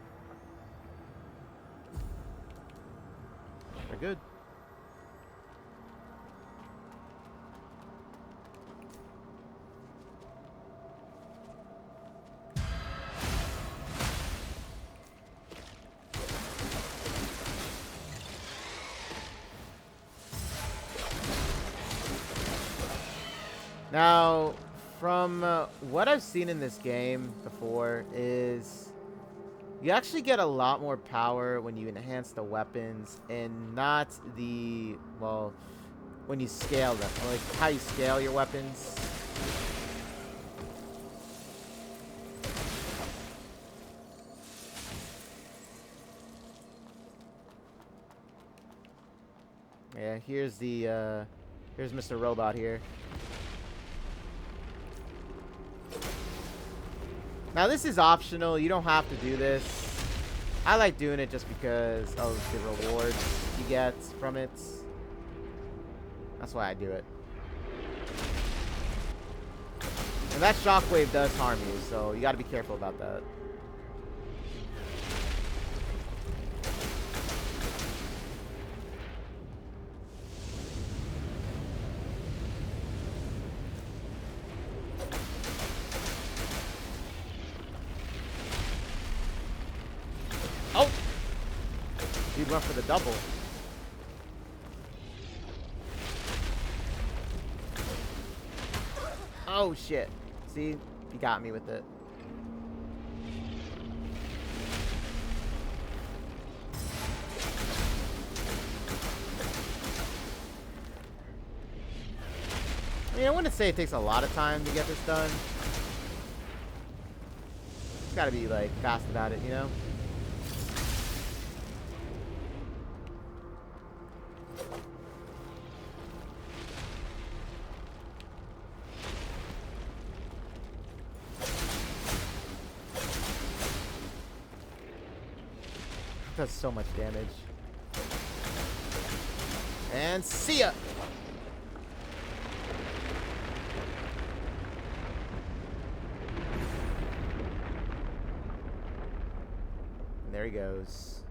Speaker 1: We're good. Now, from what I've seen in this game before is you actually get a lot more power when you enhance the weapons and not the, well, when you scale them, like how you scale your weapons. Yeah, here's the, here's Mr. Robot here. Now, this is optional. You don't have to do this. I like doing it just because of the rewards you get from it. That's why I do it. And that shockwave does harm you, so you got to be careful about that. Oh! Dude went for the double. Oh, shit. See? He got me with it. mean, I wouldn't say it takes a lot of time to get this done. It's gotta be, like, fast about it, you know? Does so much damage. And see ya! And there he goes.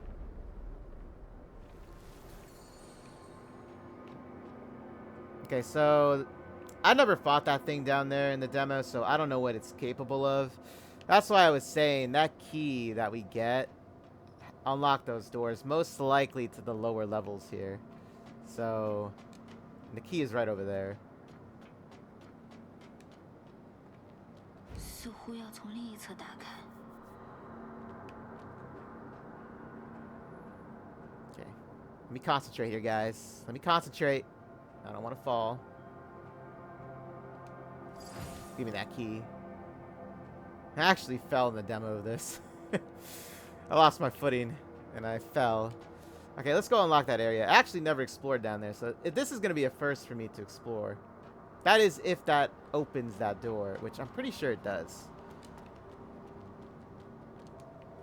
Speaker 1: Okay, so I never fought that thing down there in the demo, so I don't know what it's capable of. That's why I was saying that key that we get unlock those doors, most likely to the lower levels here. So the key is right over there.
Speaker 4: 似乎要从另一侧打开。
Speaker 1: Okay, let me concentrate here, guys. Let me concentrate. I don't want to fall. Give me that key. I actually fell in the demo of this. I lost my footing and I fell. Okay, let's go unlock that area. I actually never explored down there, so this is going to be a first for me to explore. That is if that opens that door, which I'm pretty sure it does.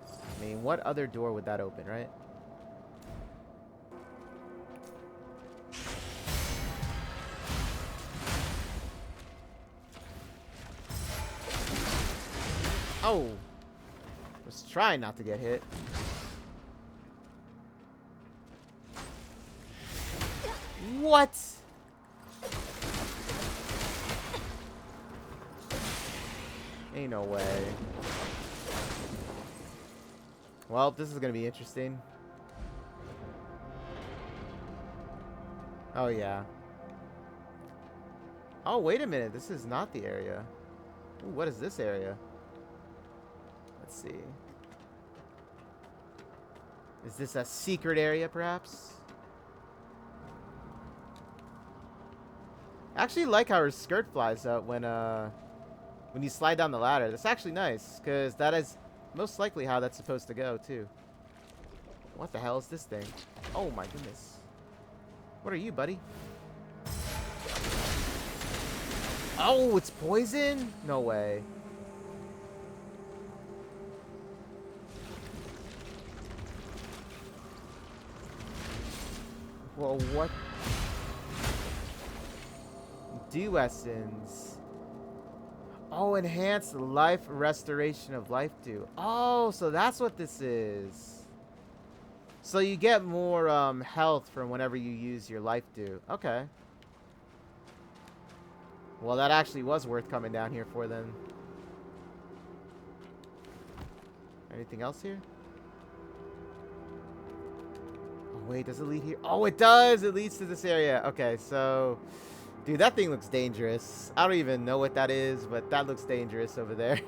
Speaker 1: I mean, what other door would that open, right? Oh! Was trying not to get hit. What? Ain't no way. Well, this is gonna be interesting. Oh, yeah. Oh, wait a minute. This is not the area. Ooh, what is this area? Let's see. Is this a secret area, perhaps? I actually like how her skirt flies out when you slide down the ladder. That's actually nice, because that is most likely how that's supposed to go, too. What the hell is this thing? Oh, my goodness. What are you, buddy? Oh, it's poison? No way. Well, what? Dew essence. Oh, enhanced life restoration of life dew. Oh, so that's what this is. So you get more health from whenever you use your life dew. Okay. Well, that actually was worth coming down here for then. Anything else here? Oh, wait, does it lead here? Oh, it does! It leads to this area. Okay, so... Dude, that thing looks dangerous. I don't even know what that is, but that looks dangerous over there.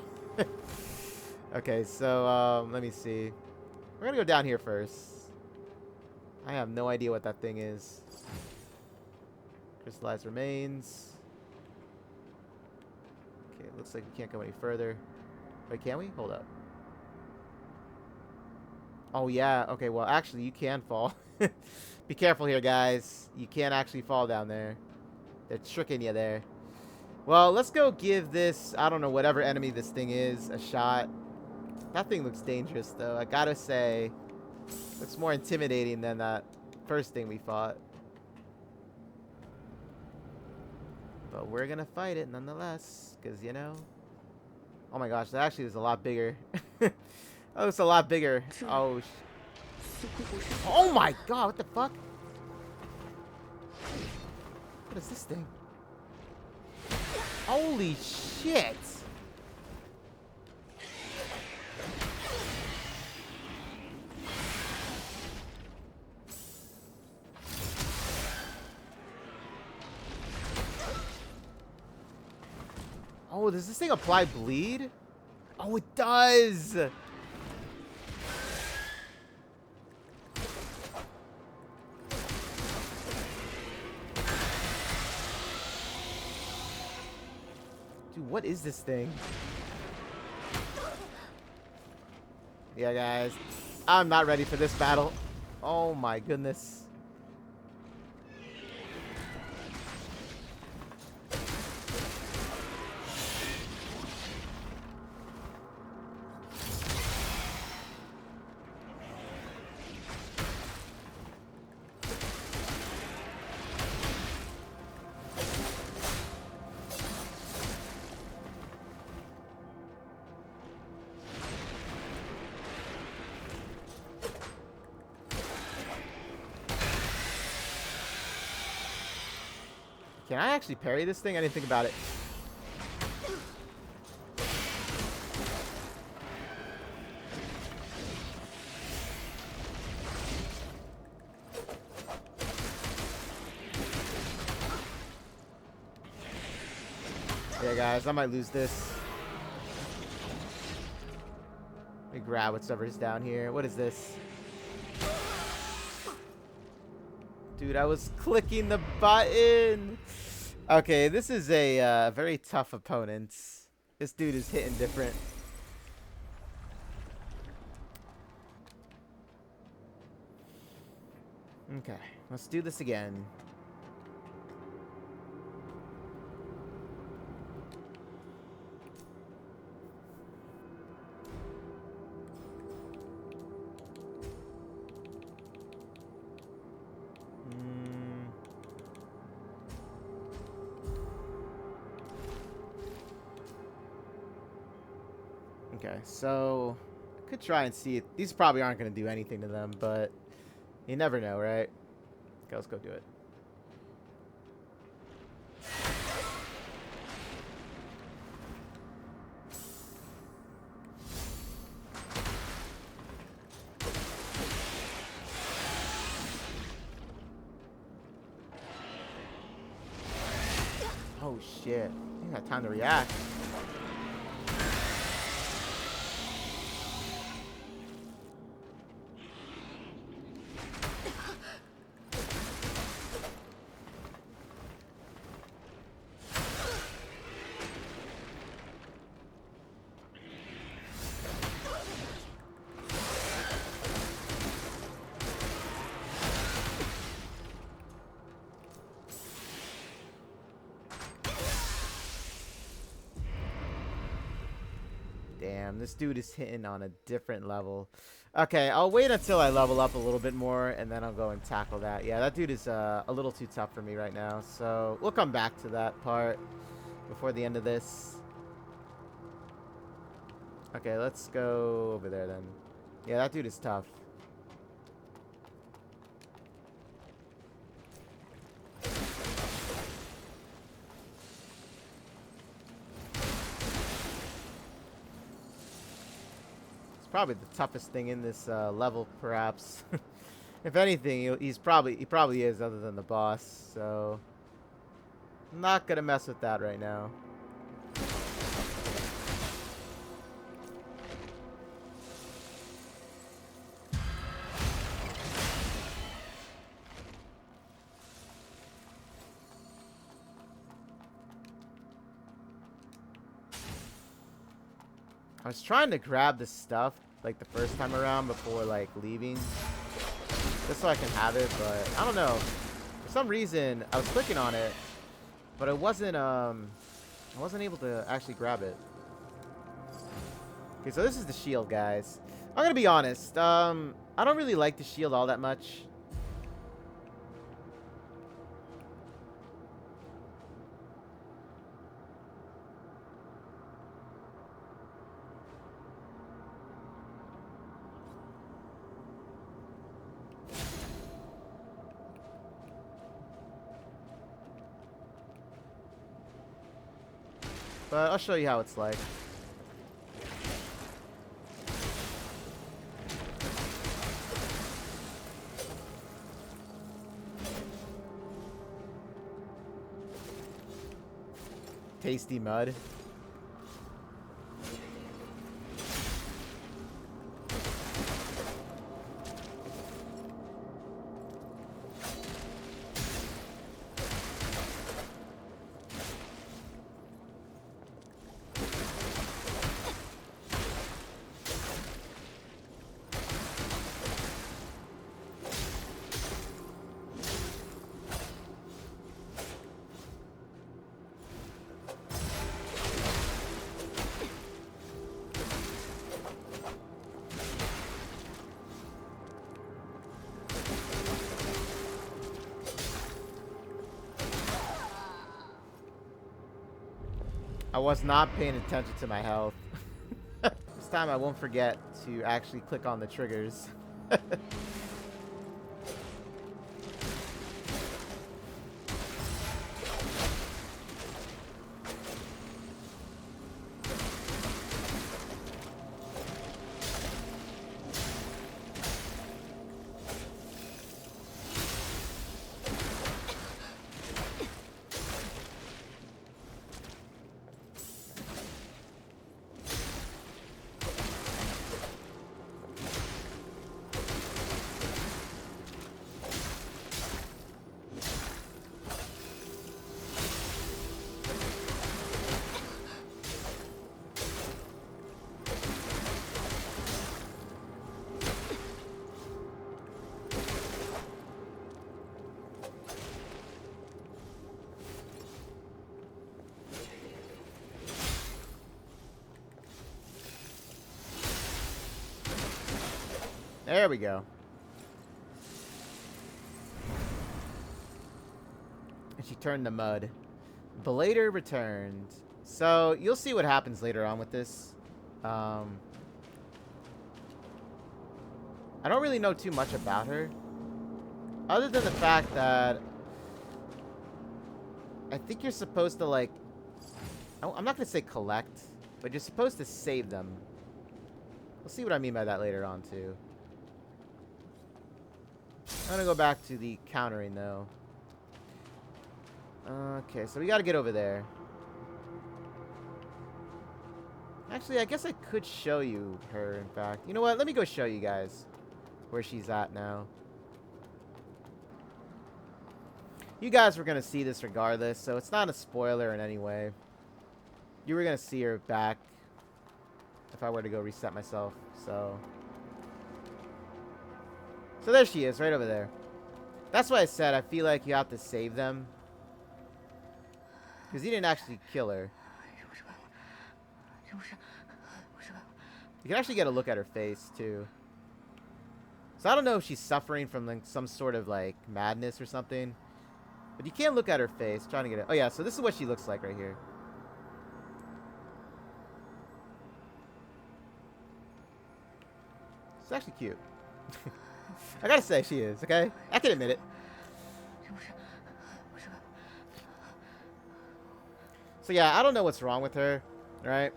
Speaker 1: Okay, so, let me see. We're gonna go down here first. I have no idea what that thing is. Crystallized remains. Okay, it looks like we can't go any further. Wait, can we? Hold up. Oh, yeah. Okay, well, actually, you can fall. Be careful here, guys. You can't actually fall down there. They're tricking you there. Well, let's go give this, I don't know, whatever enemy this thing is, a shot. That thing looks dangerous, though. I gotta say, looks more intimidating than that first thing we fought. But we're gonna fight it nonetheless, because, you know. Oh my gosh, that actually is a lot bigger. Oh, it's a lot bigger. Oh, oh my god, what the fuck? What is this thing? Holy shit! Oh, does this thing apply bleed? Oh, it does! What is this thing? Yeah, guys. I'm not ready for this battle. Oh my goodness. Can I actually parry this thing? I didn't think about it. Yeah, guys, I might lose this. Let me grab whatever's down here. What is this? Dude, I was clicking the button. Okay, this is a very tough opponent. This dude is hitting different. Okay, let's do this again. Okay, so I could try and see it. These probably aren't going to do anything to them, but you never know, right? Okay, let's go do it. Oh shit. I didn't have time to react. Damn, this dude is hitting on a different level. Okay, I'll wait until I level up a little bit more, and then I'll go and tackle that. Yeah, that dude is a little too tough for me right now, so we'll come back to that part before the end of this. Okay, let's go over there then. Yeah, that dude is tough. Probably the toughest thing in this level, perhaps. If anything, he probably is, other than the boss. So, I'm not gonna mess with that right now. I was trying to grab this stuff like the first time around before like leaving, just so I can have it, but I don't know. For some reason, I was clicking on it, but I wasn't able to actually grab it. Okay, so this is the shield, guys. I'm gonna be honest. I don't really like the shield all that much. But I'll show you how it's like. Tasty mud. I was not paying attention to my health. This time I won't forget to actually click on the triggers. There we go. And she turned to mud. Belater returned. So, you'll see what happens later on with this. I don't really know too much about her. Other than the fact that I think you're supposed to, like... I'm not going to say collect, but you're supposed to save them. We'll see what I mean by that later on, too. I'm gonna go back to the countering, though. Okay, so we gotta get over there. Actually, I guess I could show you her, in fact. You know what? Let me go show you guys where she's at now. You guys were gonna see this regardless, so it's not a spoiler in any way. You were gonna see her back if I were to go reset myself, so... So there she is, right over there. That's why I said I feel like you have to save them. Because he didn't actually kill her. You can actually get a look at her face, too. So I don't know if she's suffering from like some sort of like madness or something. But you can't look at her face. Trying to get it. Oh yeah, so this is what she looks like right here. It's actually cute. I gotta say, she is, okay? I can admit it. So yeah, I don't know what's wrong with her, right?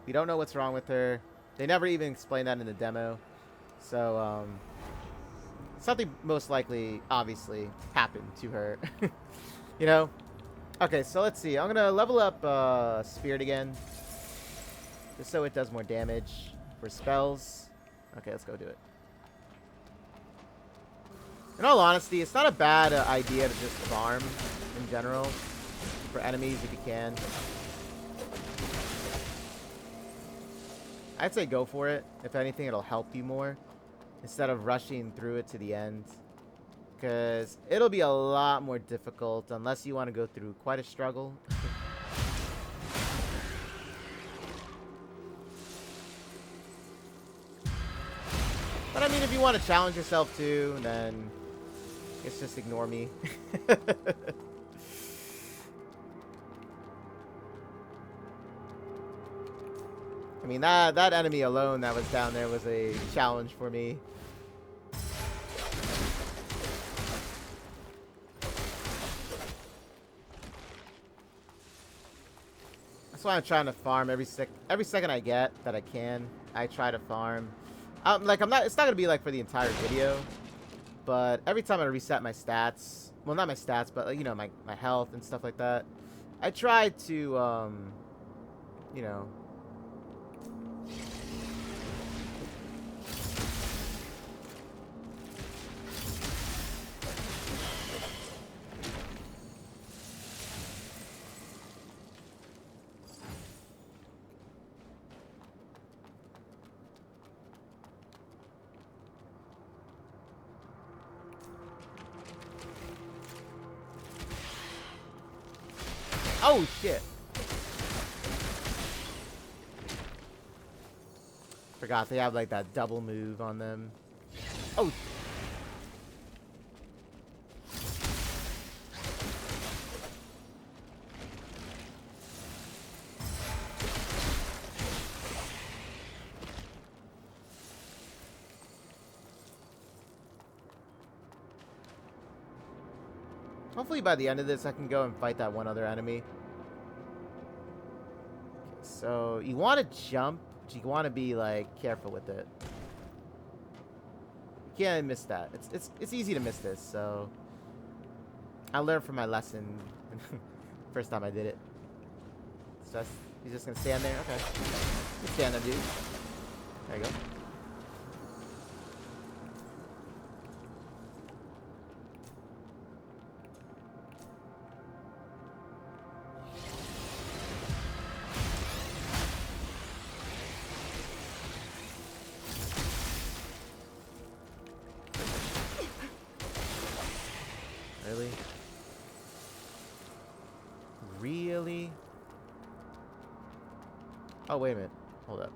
Speaker 1: We don't know what's wrong with her. They never even explained that in the demo. So, something most likely, obviously, happened to her. You know? Okay, so let's see. I'm gonna level up Spirit again. Just so it does more damage for spells. Okay, let's go do it. In all honesty, it's not a bad idea to just farm in general for enemies if you can. I'd say go for it. If anything, it'll help you more instead of rushing through it to the end. Because it'll be a lot more difficult unless you want to go through quite a struggle. But I mean, if you want to challenge yourself too, then... It's just ignore me. I mean, that enemy alone that was down there was a challenge for me. That's why I'm trying to farm every second I get that I can. I try to farm. Like it's not gonna be like for the entire video. But every time I reset my stats, well, not my stats, but, you know, my health and stuff like that, I try to, you know... Oh, shit. Forgot they have, like, that double move on them. Oh. Hopefully by the end of this, I can go and fight that one other enemy. So you want to jump, but you want to be like careful with it. You can't miss that. It's easy to miss this. So I learned from my lesson first time I did it. So he's just gonna stand there. Okay, you stand there, dude. There you go. Really? Really? Oh, wait a minute. Hold up.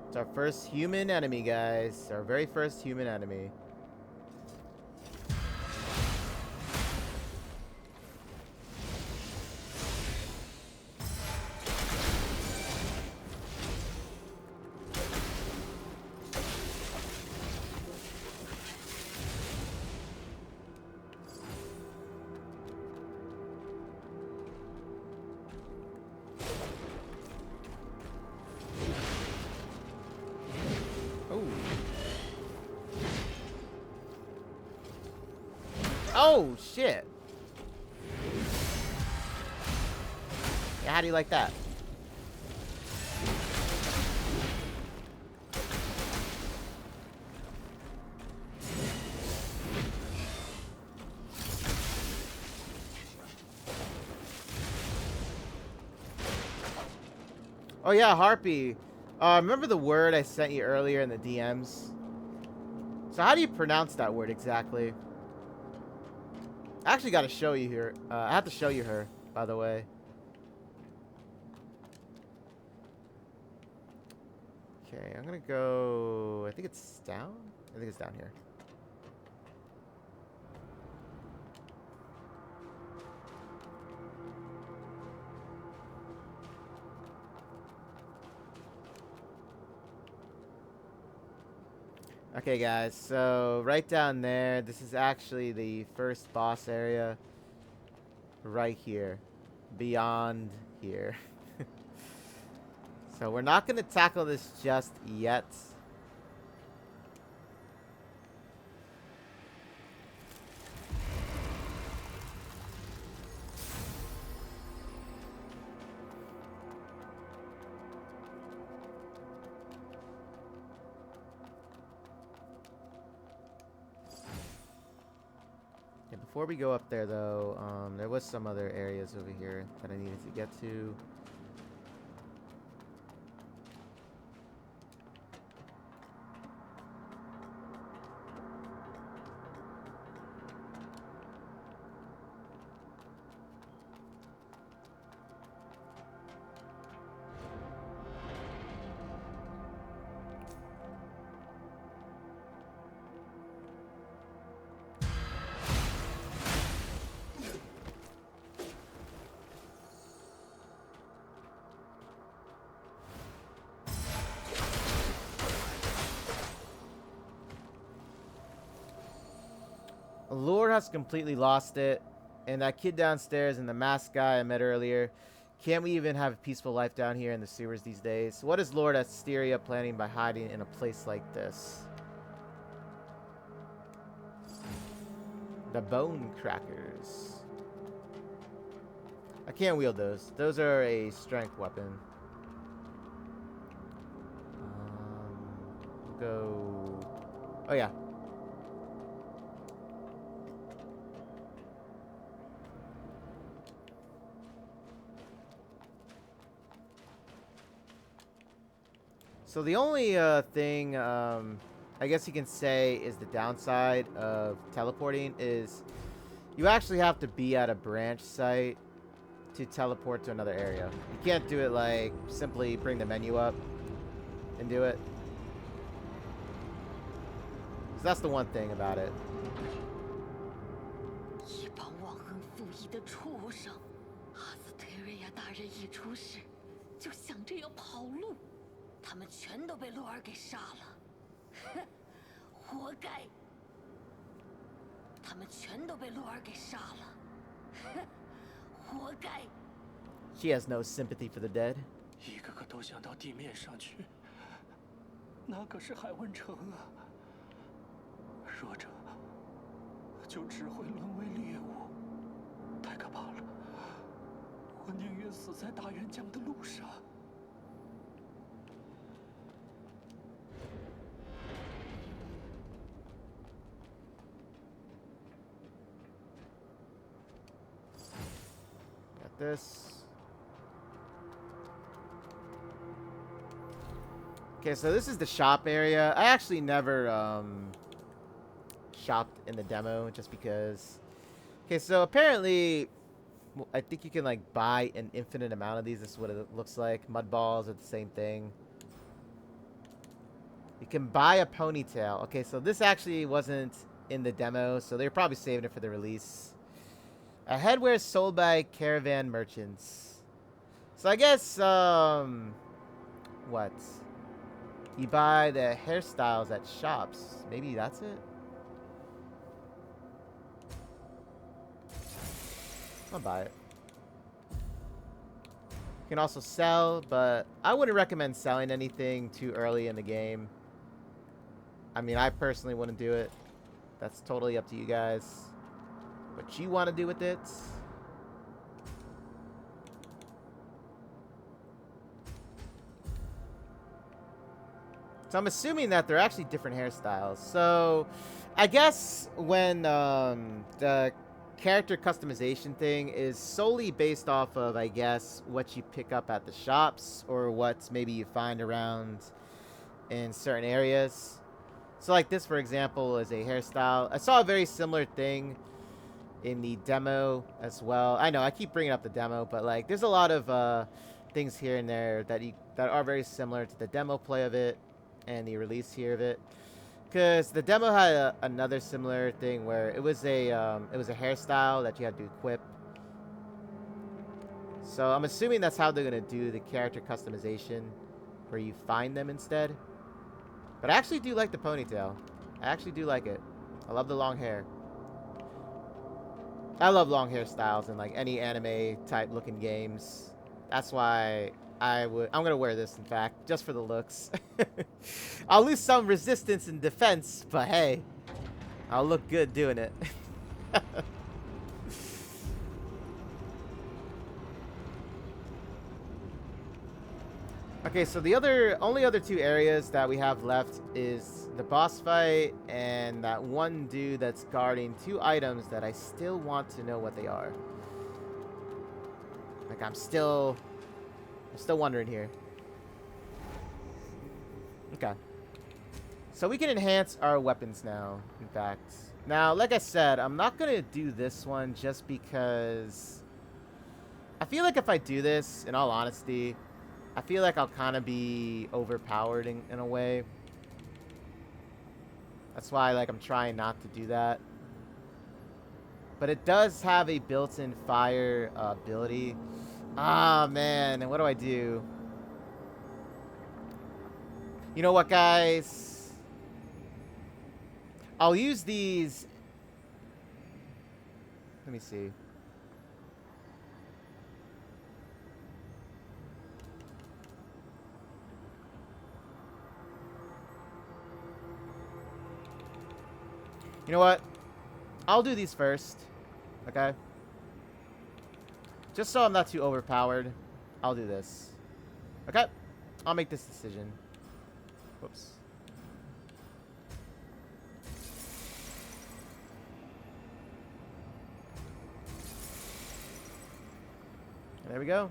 Speaker 1: It's our first human enemy, guys. Our very first human enemy. Oh, shit. Yeah, how do you like that? Oh, yeah, Harpy. Remember the word I sent you earlier in the DMs? So how do you pronounce that word exactly? I actually got to show you here. I have to show you her, by the way. Okay, I'm gonna go... I think it's down? I think it's down here. Okay, guys, so right down there, this is actually the first boss area. Right here. Beyond here. So we're not going to tackle this just yet. Before we go up there, though, there was some other areas over here that I needed to get to. Lord has completely lost it. And that kid downstairs and the masked guy I met earlier. Can't we even have a peaceful life down here in the sewers these days? What is Lord Asteria planning by hiding in a place like this? The bone crackers. I can't wield those. Those are a strength weapon. We'll go... Oh, yeah. So the only thing I guess you can say is the downside of teleporting is You actually have to be at a branch site to teleport to another area. You can't do it like simply bring the menu up and do it. So that's the one thing about it.
Speaker 6: 一帮忘恩负义的畜生！阿斯忒瑞亚大人一出事，就想着要跑路，他们全都被洛尔给杀了。哼，活该！他们全都被洛尔给杀了。哼，活该！
Speaker 1: She has no sympathy for the dead.
Speaker 2: 一个个都想到地面上去，那可是海湾城啊！弱者就只会沦为猎物，太可怕了！我宁愿死在大岩浆的路上。
Speaker 1: Got this. Okay, so this is the shop area. I actually never shopped in the demo just because. Okay, so apparently, I think you can like buy an infinite amount of these. This is what it looks like. Mud balls are the same thing. You can buy a ponytail. Okay, so this actually wasn't in the demo, so they're probably saving it for the release. A headwear sold by caravan merchants. So I guess what? You buy the hairstyles at shops. Maybe that's it? I'll buy it. You can also sell, but I wouldn't recommend selling anything too early in the game. I mean, I personally wouldn't do it. That's totally up to you guys. What you want to do with it. So I'm assuming that they're actually different hairstyles. So I guess when the character customization thing is solely based off of, I guess, what you pick up at the shops or what maybe you find around in certain areas. So like this, for example, is a hairstyle. I saw a very similar thing in the demo as well. I know I keep bringing up the demo, but like there's a lot of things here and there that are very similar to the demo play of it and the release here of it, because the demo had another similar thing where it was a hairstyle that you had to equip. So I'm assuming that's how they're gonna do the character customization, where you find them instead. But I actually do like the ponytail. I actually do like it. I love the long hair. I love long hairstyles in like any anime type looking games. That's why I'm gonna wear this, in fact, just for the looks. I'll lose some resistance and defense, but hey, I'll look good doing it. Okay, so the only other two areas that we have left is the boss fight and that one dude that's guarding two items that I still want to know what they are. Like I'm still wondering here. Okay. So we can enhance our weapons now, in fact. Now, like I said, I'm not going to do this one just because I feel like if I do this, in all honesty, I feel like I'll kind of be overpowered in a way. That's why like I'm trying not to do that. But it does have a built-in fire ability. Ah, man. And what do I do? You know what, guys? I'll use these. Let me see. You know what? I'll do these first. Okay? Just so I'm not too overpowered, I'll do this. Okay? I'll make this decision. Whoops. There we go.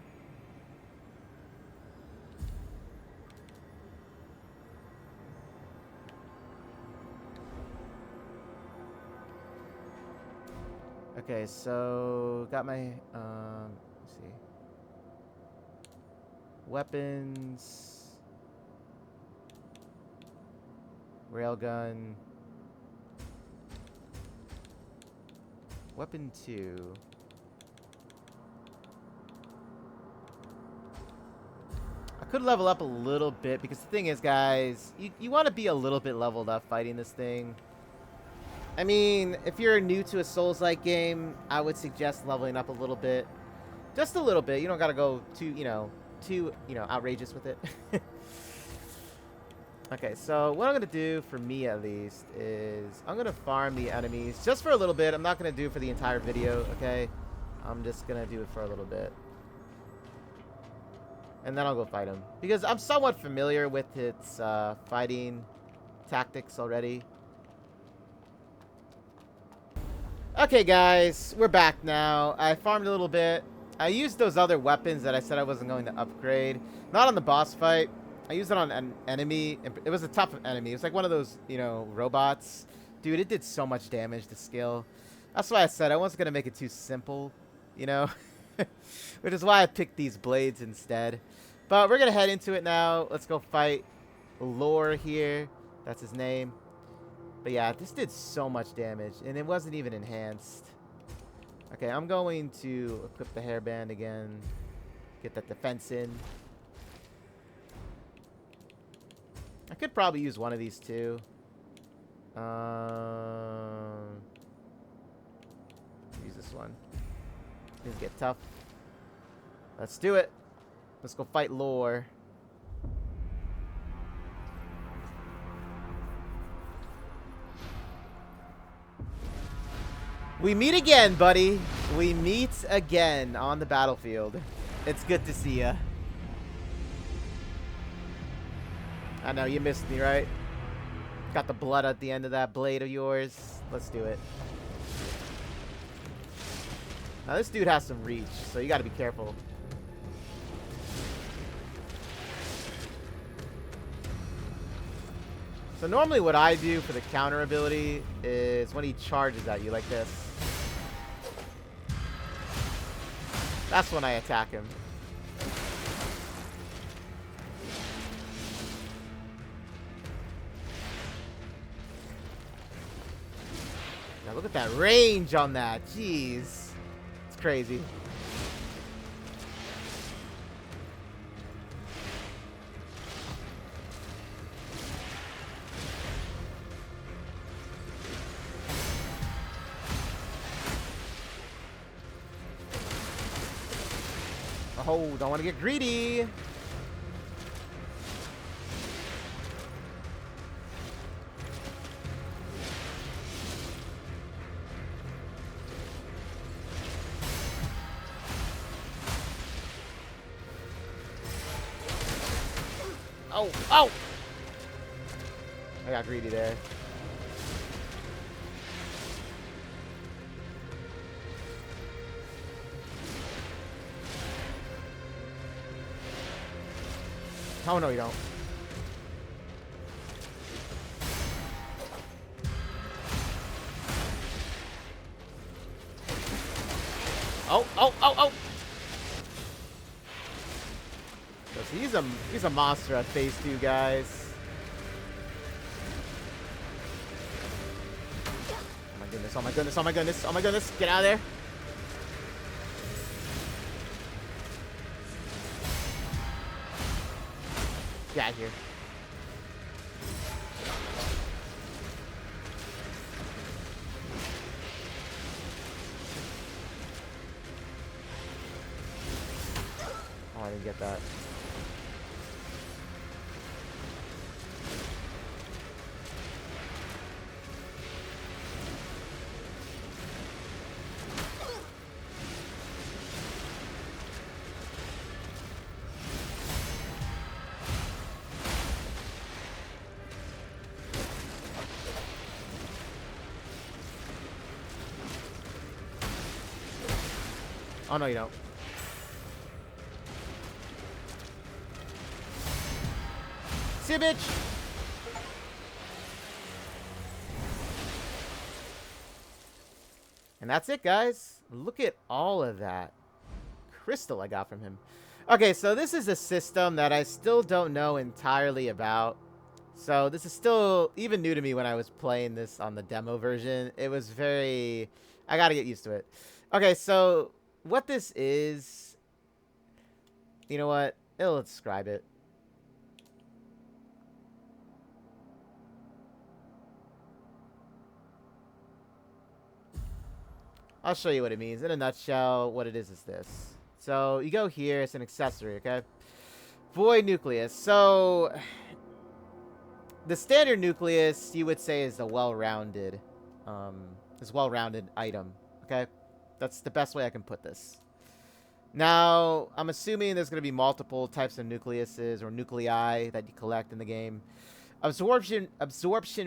Speaker 1: Okay, so got my let's see. Weapons. Railgun. Weapon 2. I could level up a little bit because the thing is, guys, you want to be a little bit leveled up fighting this thing. I mean, if you're new to a Souls-like game, I would suggest leveling up a little bit. Just a little bit. You don't got to go too outrageous with it. Okay, so what I'm going to do, for me at least, is I'm going to farm the enemies just for a little bit. I'm not going to do it for the entire video, okay? I'm just going to do it for a little bit. And then I'll go fight him. Because I'm somewhat familiar with its fighting tactics already. Okay, guys, we're back now. I farmed a little bit. I used those other weapons that I said I wasn't going to upgrade. Not on the boss fight. I used it on an enemy. It was a tough enemy. It was like one of those, robots. Dude, it did so much damage to skill. That's why I said I wasn't going to make it too simple, Which is why I picked these blades instead. But we're going to head into it now. Let's go fight Lore here. That's his name. But yeah, this did so much damage. And it wasn't even enhanced. Okay, I'm going to equip the hairband again. Get that defense in. I could probably use one of these two. Use this one. These get tough. Let's do it. Let's go fight Lore. We meet again, buddy. We meet again on the battlefield. It's good to see ya. I know, you missed me, right? Got the blood at the end of that blade of yours. Let's do it. Now, this dude has some reach, so you gotta be careful. So normally what I do for the counter ability is when he charges at you like this. That's when I attack him. Now look at that range on that. Jeez. It's crazy. Oh, don't want to get greedy. Oh, oh! I got greedy there. Oh, no, you don't. Oh, oh, oh, oh! He's a monster at phase 2, guys. Oh my goodness, oh my goodness, oh my goodness, oh my goodness. Get out of there. Get out of here. Oh, I didn't get that. Oh, no, you don't. See ya, bitch! And that's it, guys. Look at all of that crystal I got from him. Okay, so this is a system that I still don't know entirely about. So this is still even new to me when I was playing this on the demo version. It was very... I gotta get used to it. Okay, so what this is... You know what? It'll describe it. I'll show you what it means. In a nutshell, what it is this. So you go here. It's an accessory, okay? Void nucleus. So the standard nucleus, you would say, is a well-rounded item, okay? That's the best way I can put this. Now, I'm assuming there's going to be multiple types of nucleuses or nuclei that you collect in the game. Absorption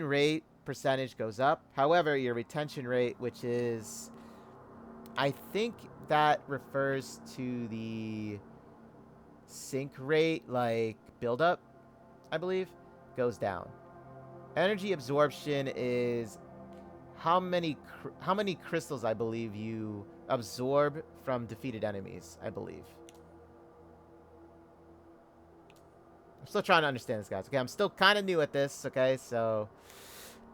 Speaker 1: rate percentage goes up. However, your retention rate, which is... I think that refers to the sync rate, like buildup, I believe, goes down. Energy absorption is how many crystals I believe you absorb from defeated enemies, I believe. I'm still trying to understand this, guys. Okay, I'm still kind of new at this, okay? So,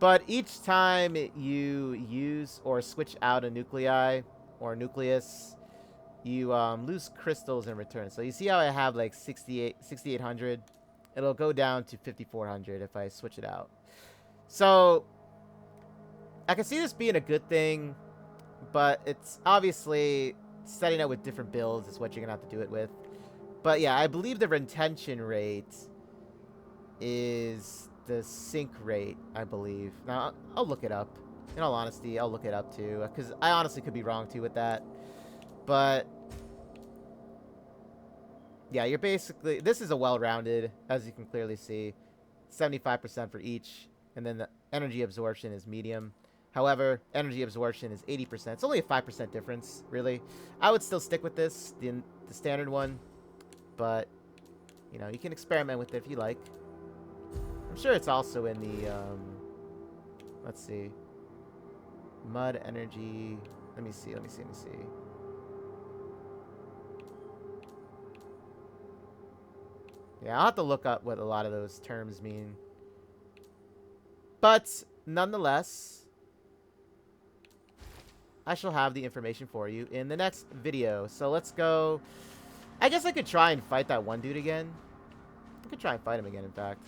Speaker 1: but each time you use or switch out a nuclei or nucleus, you lose crystals in return. So you see how I have like 6,800? It'll go down to 5,400 if I switch it out. So I can see this being a good thing, but it's obviously setting up with different builds is what you're gonna have to do it with. But yeah, I believe the retention rate is the sync rate, I believe. Now, I'll look it up. In all honesty, I'll look it up too, because I honestly could be wrong too with that. But yeah, you're basically... This is a well-rounded, as you can clearly see. 75% for each. And then the energy absorption is medium. However, energy absorption is 80%. It's only a 5% difference, really. I would still stick with this, the standard one. But, you know, you can experiment with it if you like. I'm sure it's also in the, let's see. Mud energy. Let me see. Yeah, I'll have to look up what a lot of those terms mean. But, nonetheless, I shall have the information for you in the next video. So let's go. I guess I could try and fight that one dude again. I could try and fight him again, in fact.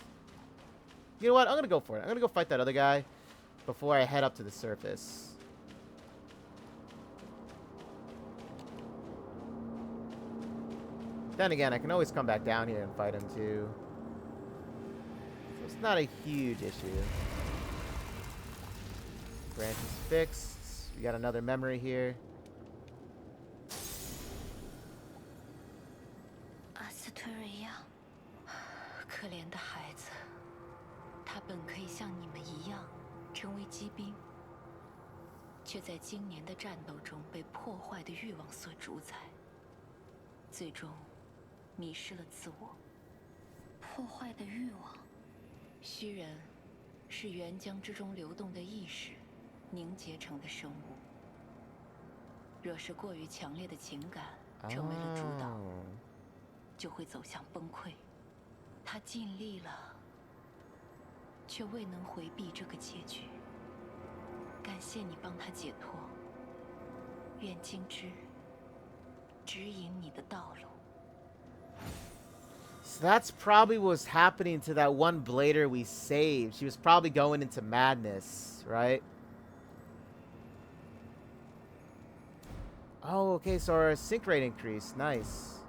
Speaker 1: You know what? I'm going to go for it. I'm going to go fight that other guy before I head up to the surface. Then again, I can always come back down here and fight him too. So it's not a huge issue. Branch is fixed. We got another memory here.
Speaker 3: 阿斯特瑞亚，可怜的孩子，他本可以像你们一样成为骑兵，却在今年的战斗中被破坏的欲望所主宰，最终迷失了自我。
Speaker 4: 破坏的欲望，
Speaker 3: 虚人是岩浆之中流动的意识凝结成的生物。若是过于强烈的情感成为了主导，就会走向崩溃。他尽力了，却未能回避这个结局。感谢你帮他解脱，愿金枝指引你的道路。
Speaker 1: So that's probably what was happening to that one blader we saved. She was probably going into madness, right? Oh, okay, so our sync rate increased. Nice.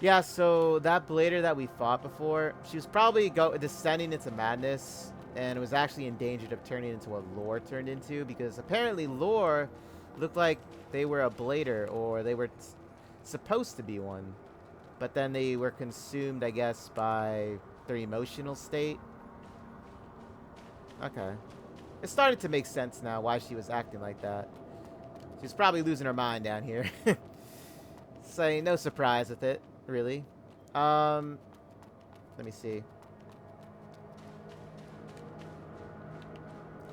Speaker 1: Yeah, so that blader that we fought before, she was probably descending into madness. And was actually in danger of turning into what Lore turned into, because apparently Lore looked like they were a blader, or they were supposed to be one. But then they were consumed, I guess, by their emotional state. Okay. It's starting to make sense now why she was acting like that. She's probably losing her mind down here. So no surprise with it, really. Let me see.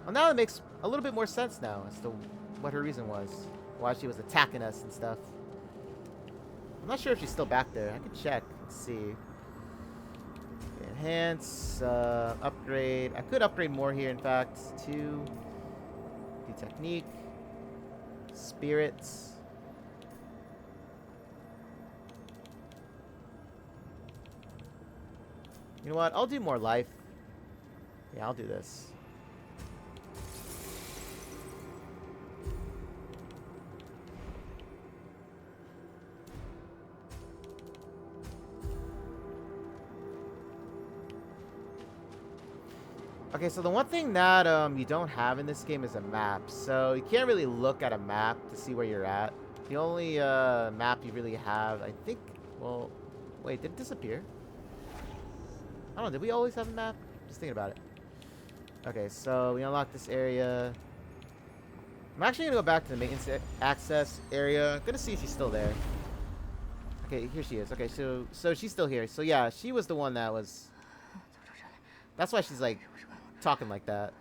Speaker 1: Well, now it makes a little bit more sense now as to what her reason was. Why she was attacking us and stuff. I'm not sure if she's still back there. I can check and see. Enhance, upgrade. I could upgrade more here, in fact. 2. Do technique. Spirits. You know what? I'll do more life. Yeah, I'll do this. Okay, so the one thing that you don't have in this game is a map. So you can't really look at a map to see where you're at. The only map you really have, I think... Well, wait, did it disappear? I don't know, did we always have a map? Just thinking about it. Okay, so we unlocked this area. I'm actually going to go back to the maintenance access area. I'm going to see if she's still there. Okay, here she is. Okay, so she's still here. So yeah, she was the one that was... That's why she's like talking like that.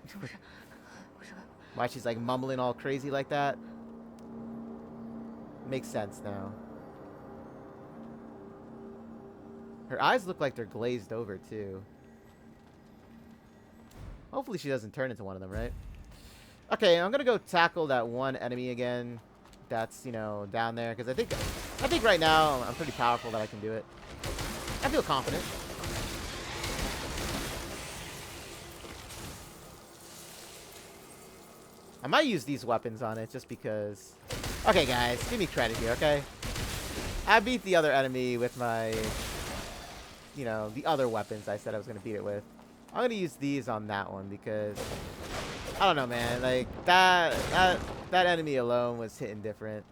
Speaker 1: Why she's like mumbling all crazy like that. Makes sense now. Her eyes look like they're glazed over too. Hopefully she doesn't turn into one of them, right? Okay, I'm gonna go tackle that one enemy again. That's, you know, down there, because I think right now I'm pretty powerful that I can do it. I feel confident. I might use these weapons on it just because... Okay, guys, give me credit here, okay? I beat the other enemy with my... You know, the other weapons I said I was going to beat it with. I'm going to use these on that one because... I don't know, man. Like, that enemy alone was hitting different.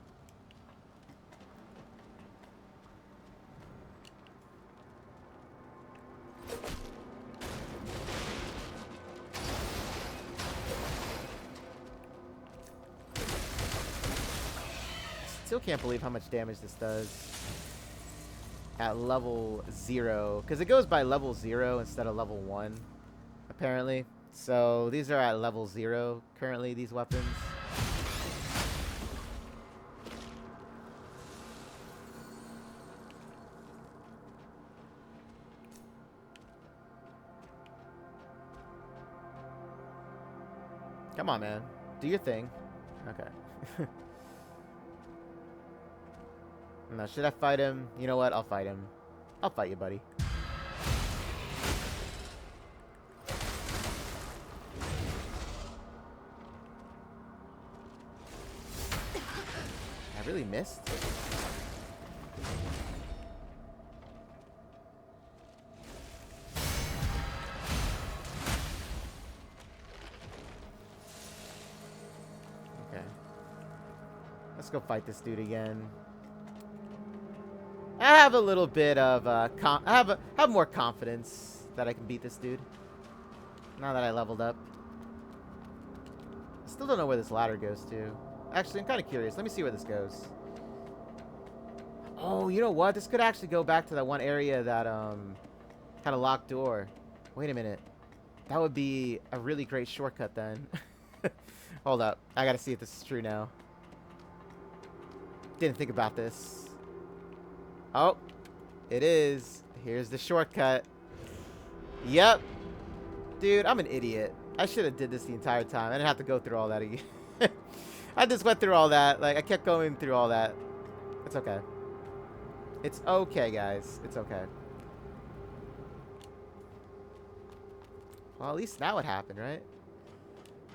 Speaker 1: Still can't believe how much damage this does at level 0, because it goes by level 0 instead of level 1 apparently. So these are at level 0 currently, these weapons. Come on, man, do your thing. Okay. No, should I fight him? You know what? I'll fight him. I'll fight you, buddy. I really missed. Okay. Let's go fight this dude again. I have a little bit of I have more confidence that I can beat this dude now that I leveled up. I still don't know where this ladder goes to. Actually, I'm kind of curious. Let me see where this goes. Oh, you know what? This could actually go back to that one area that had a locked door. Wait a minute. That would be a really great shortcut then. Hold up. I gotta see if this is true now. Didn't think about this. Oh, it is. Here's the shortcut. Yep. Dude, I'm an idiot. I should have did this the entire time. I didn't have to go through all that again. I just went through all that. Like, I kept going through all that. It's okay. It's okay, guys. It's okay. Well, at least now it happened, right?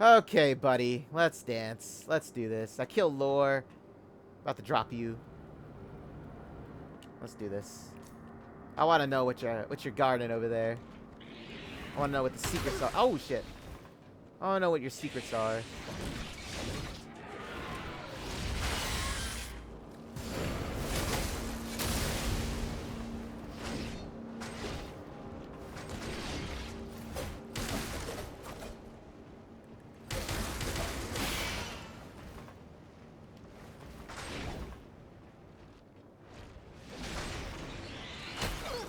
Speaker 1: Okay, buddy. Let's dance. Let's do this. I killed Lore. About to drop you. Let's do this. I want to know what you're guarding over there. I want to know what the secrets are. Oh, shit. I want to know what your secrets are.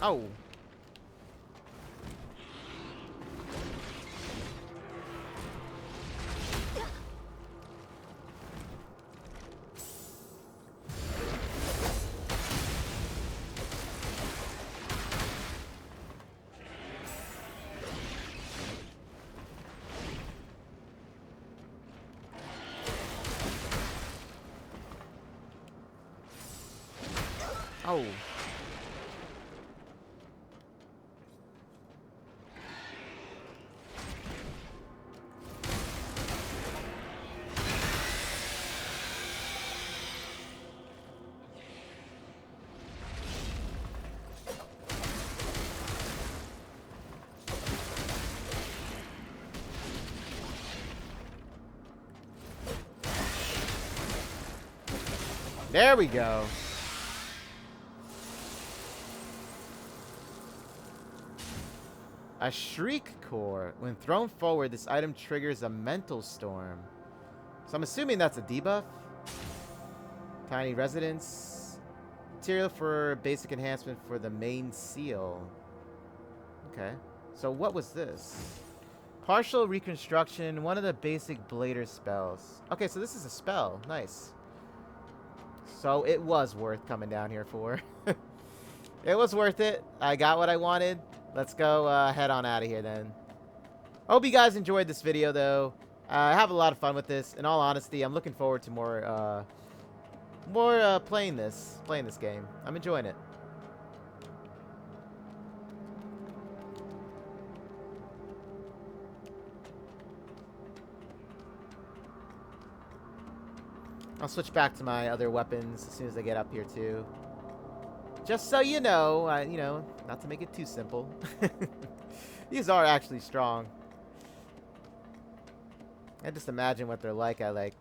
Speaker 1: Oh. Ow. There we go. A shriek core. When thrown forward, this item triggers a mental storm. So I'm assuming that's a debuff. Tiny residence. Material for basic enhancement for the main seal. Okay. So what was this? Partial reconstruction. One of the basic blader spells. Okay, so this is a spell. Nice. So it was worth coming down here for. It was worth it. I got what I wanted. Let's go head on out of here then. Hope you guys enjoyed this video though. I have a lot of fun with this. In all honesty, I'm looking forward to more playing this game. I'm enjoying it. I'll switch back to my other weapons as soon as I get up here too. Just so you know, not to make it too simple. These are actually strong. I just imagine what they're like at like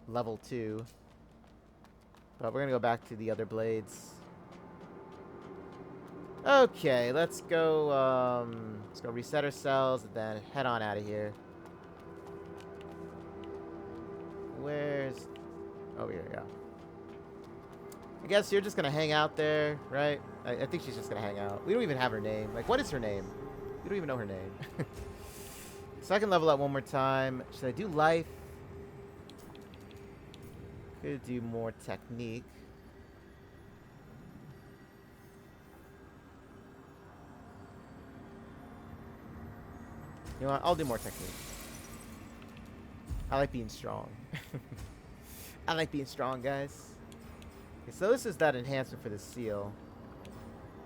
Speaker 1: level 2. But we're gonna go back to the other blades. Okay, let's go reset ourselves and then head on out of here. Where's over here, yeah. I guess you're just gonna hang out there, right? I think she's just gonna hang out. We don't even have her name. Like, what is her name? We don't even know her name. So I can level up one more time. Should I do life? Could do more technique. You know what? I'll do more technique. I like being strong. I like being strong, guys. Okay, so this is that enhancement for the seal.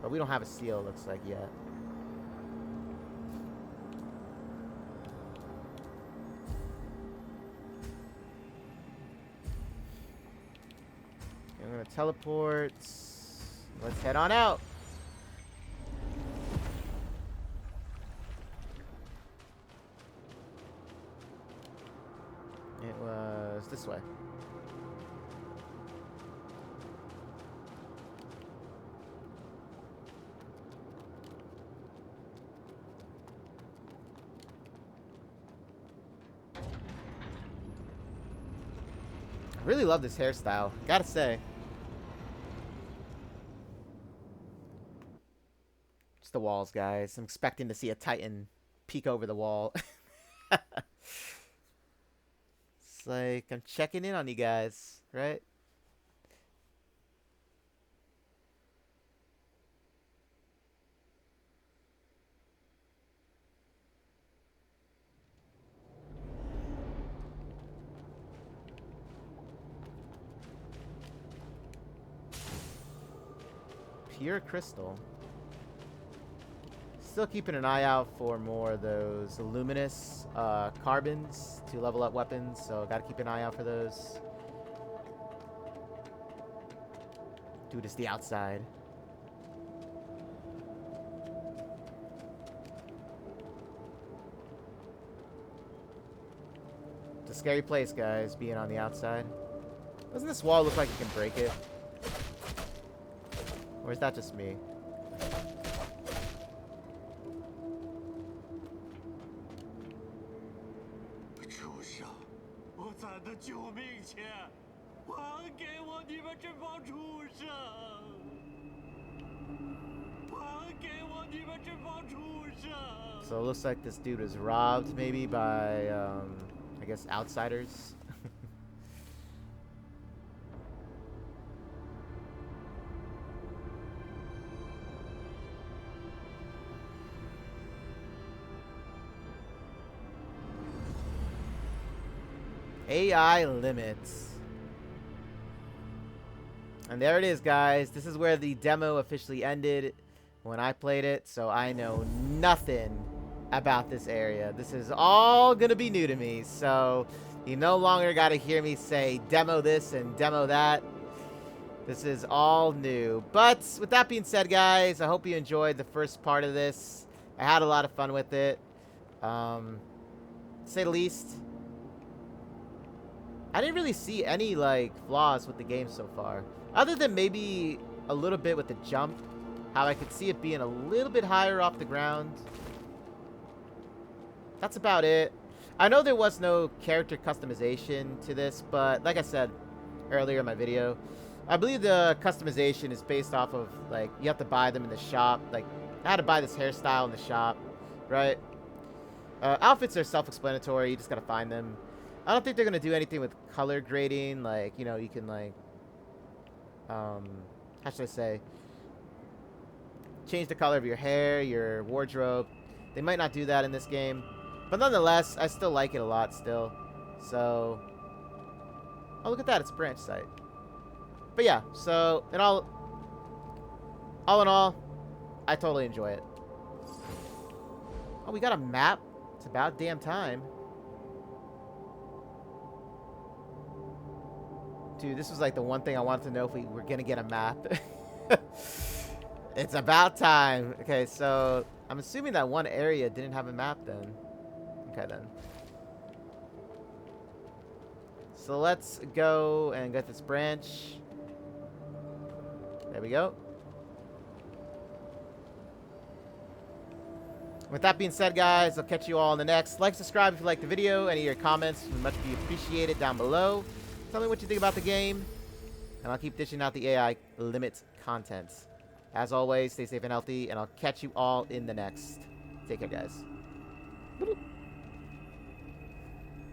Speaker 1: But we don't have a seal, looks like, yet. Okay, I'm gonna teleport. Let's head on out. It was this way. I really love this hairstyle, gotta say. Just the walls, guys. I'm expecting to see a Titan peek over the wall. It's like I'm checking in on you guys, right? Pure crystal. Still keeping an eye out for more of those luminous carbons to level up weapons, so gotta keep an eye out for those. Dude, it's the outside. It's a scary place, guys, being on the outside. Doesn't this wall look like you can break it? Or is that just me? So it looks like this dude was robbed maybe by, I guess, outsiders. AI limits. And there it is, guys. This is where the demo officially ended when I played it. So I know nothing about this area. This is all going to be new to me. So you no longer got to hear me say demo this and demo that. This is all new. But with that being said, guys, I hope you enjoyed the first part of this. I had a lot of fun with it. To say the least. I didn't really see any, like, flaws with the game so far. Other than maybe a little bit with the jump. How I could see it being a little bit higher off the ground. That's about it. I know there was no character customization to this, but like I said earlier in my video, I believe the customization is based off of, like, you have to buy them in the shop. Like, I had to buy this hairstyle in the shop, right? Outfits are self-explanatory. You just gotta find them. I don't think they're gonna do anything with color grading. Like, you know, you can, like, how should I say? Change the color of your hair, your wardrobe. They might not do that in this game. But nonetheless, I still like it a lot still. So, oh, look at that. It's a branch site. But yeah, so, all in all, I totally enjoy it. Oh, we got a map. It's about damn time. Dude, this was like the one thing I wanted to know if we were going to get a map. It's about time. Okay, so I'm assuming that one area didn't have a map then. Okay, then. So let's go and get this branch. There we go. With that being said, guys, I'll catch you all in the next. Like, subscribe if you like the video. Any of your comments would much be appreciated down below. Tell me what you think about the game. And I'll keep dishing out the AI limit content. As always, stay safe and healthy, and I'll catch you all in the next. Take care, guys.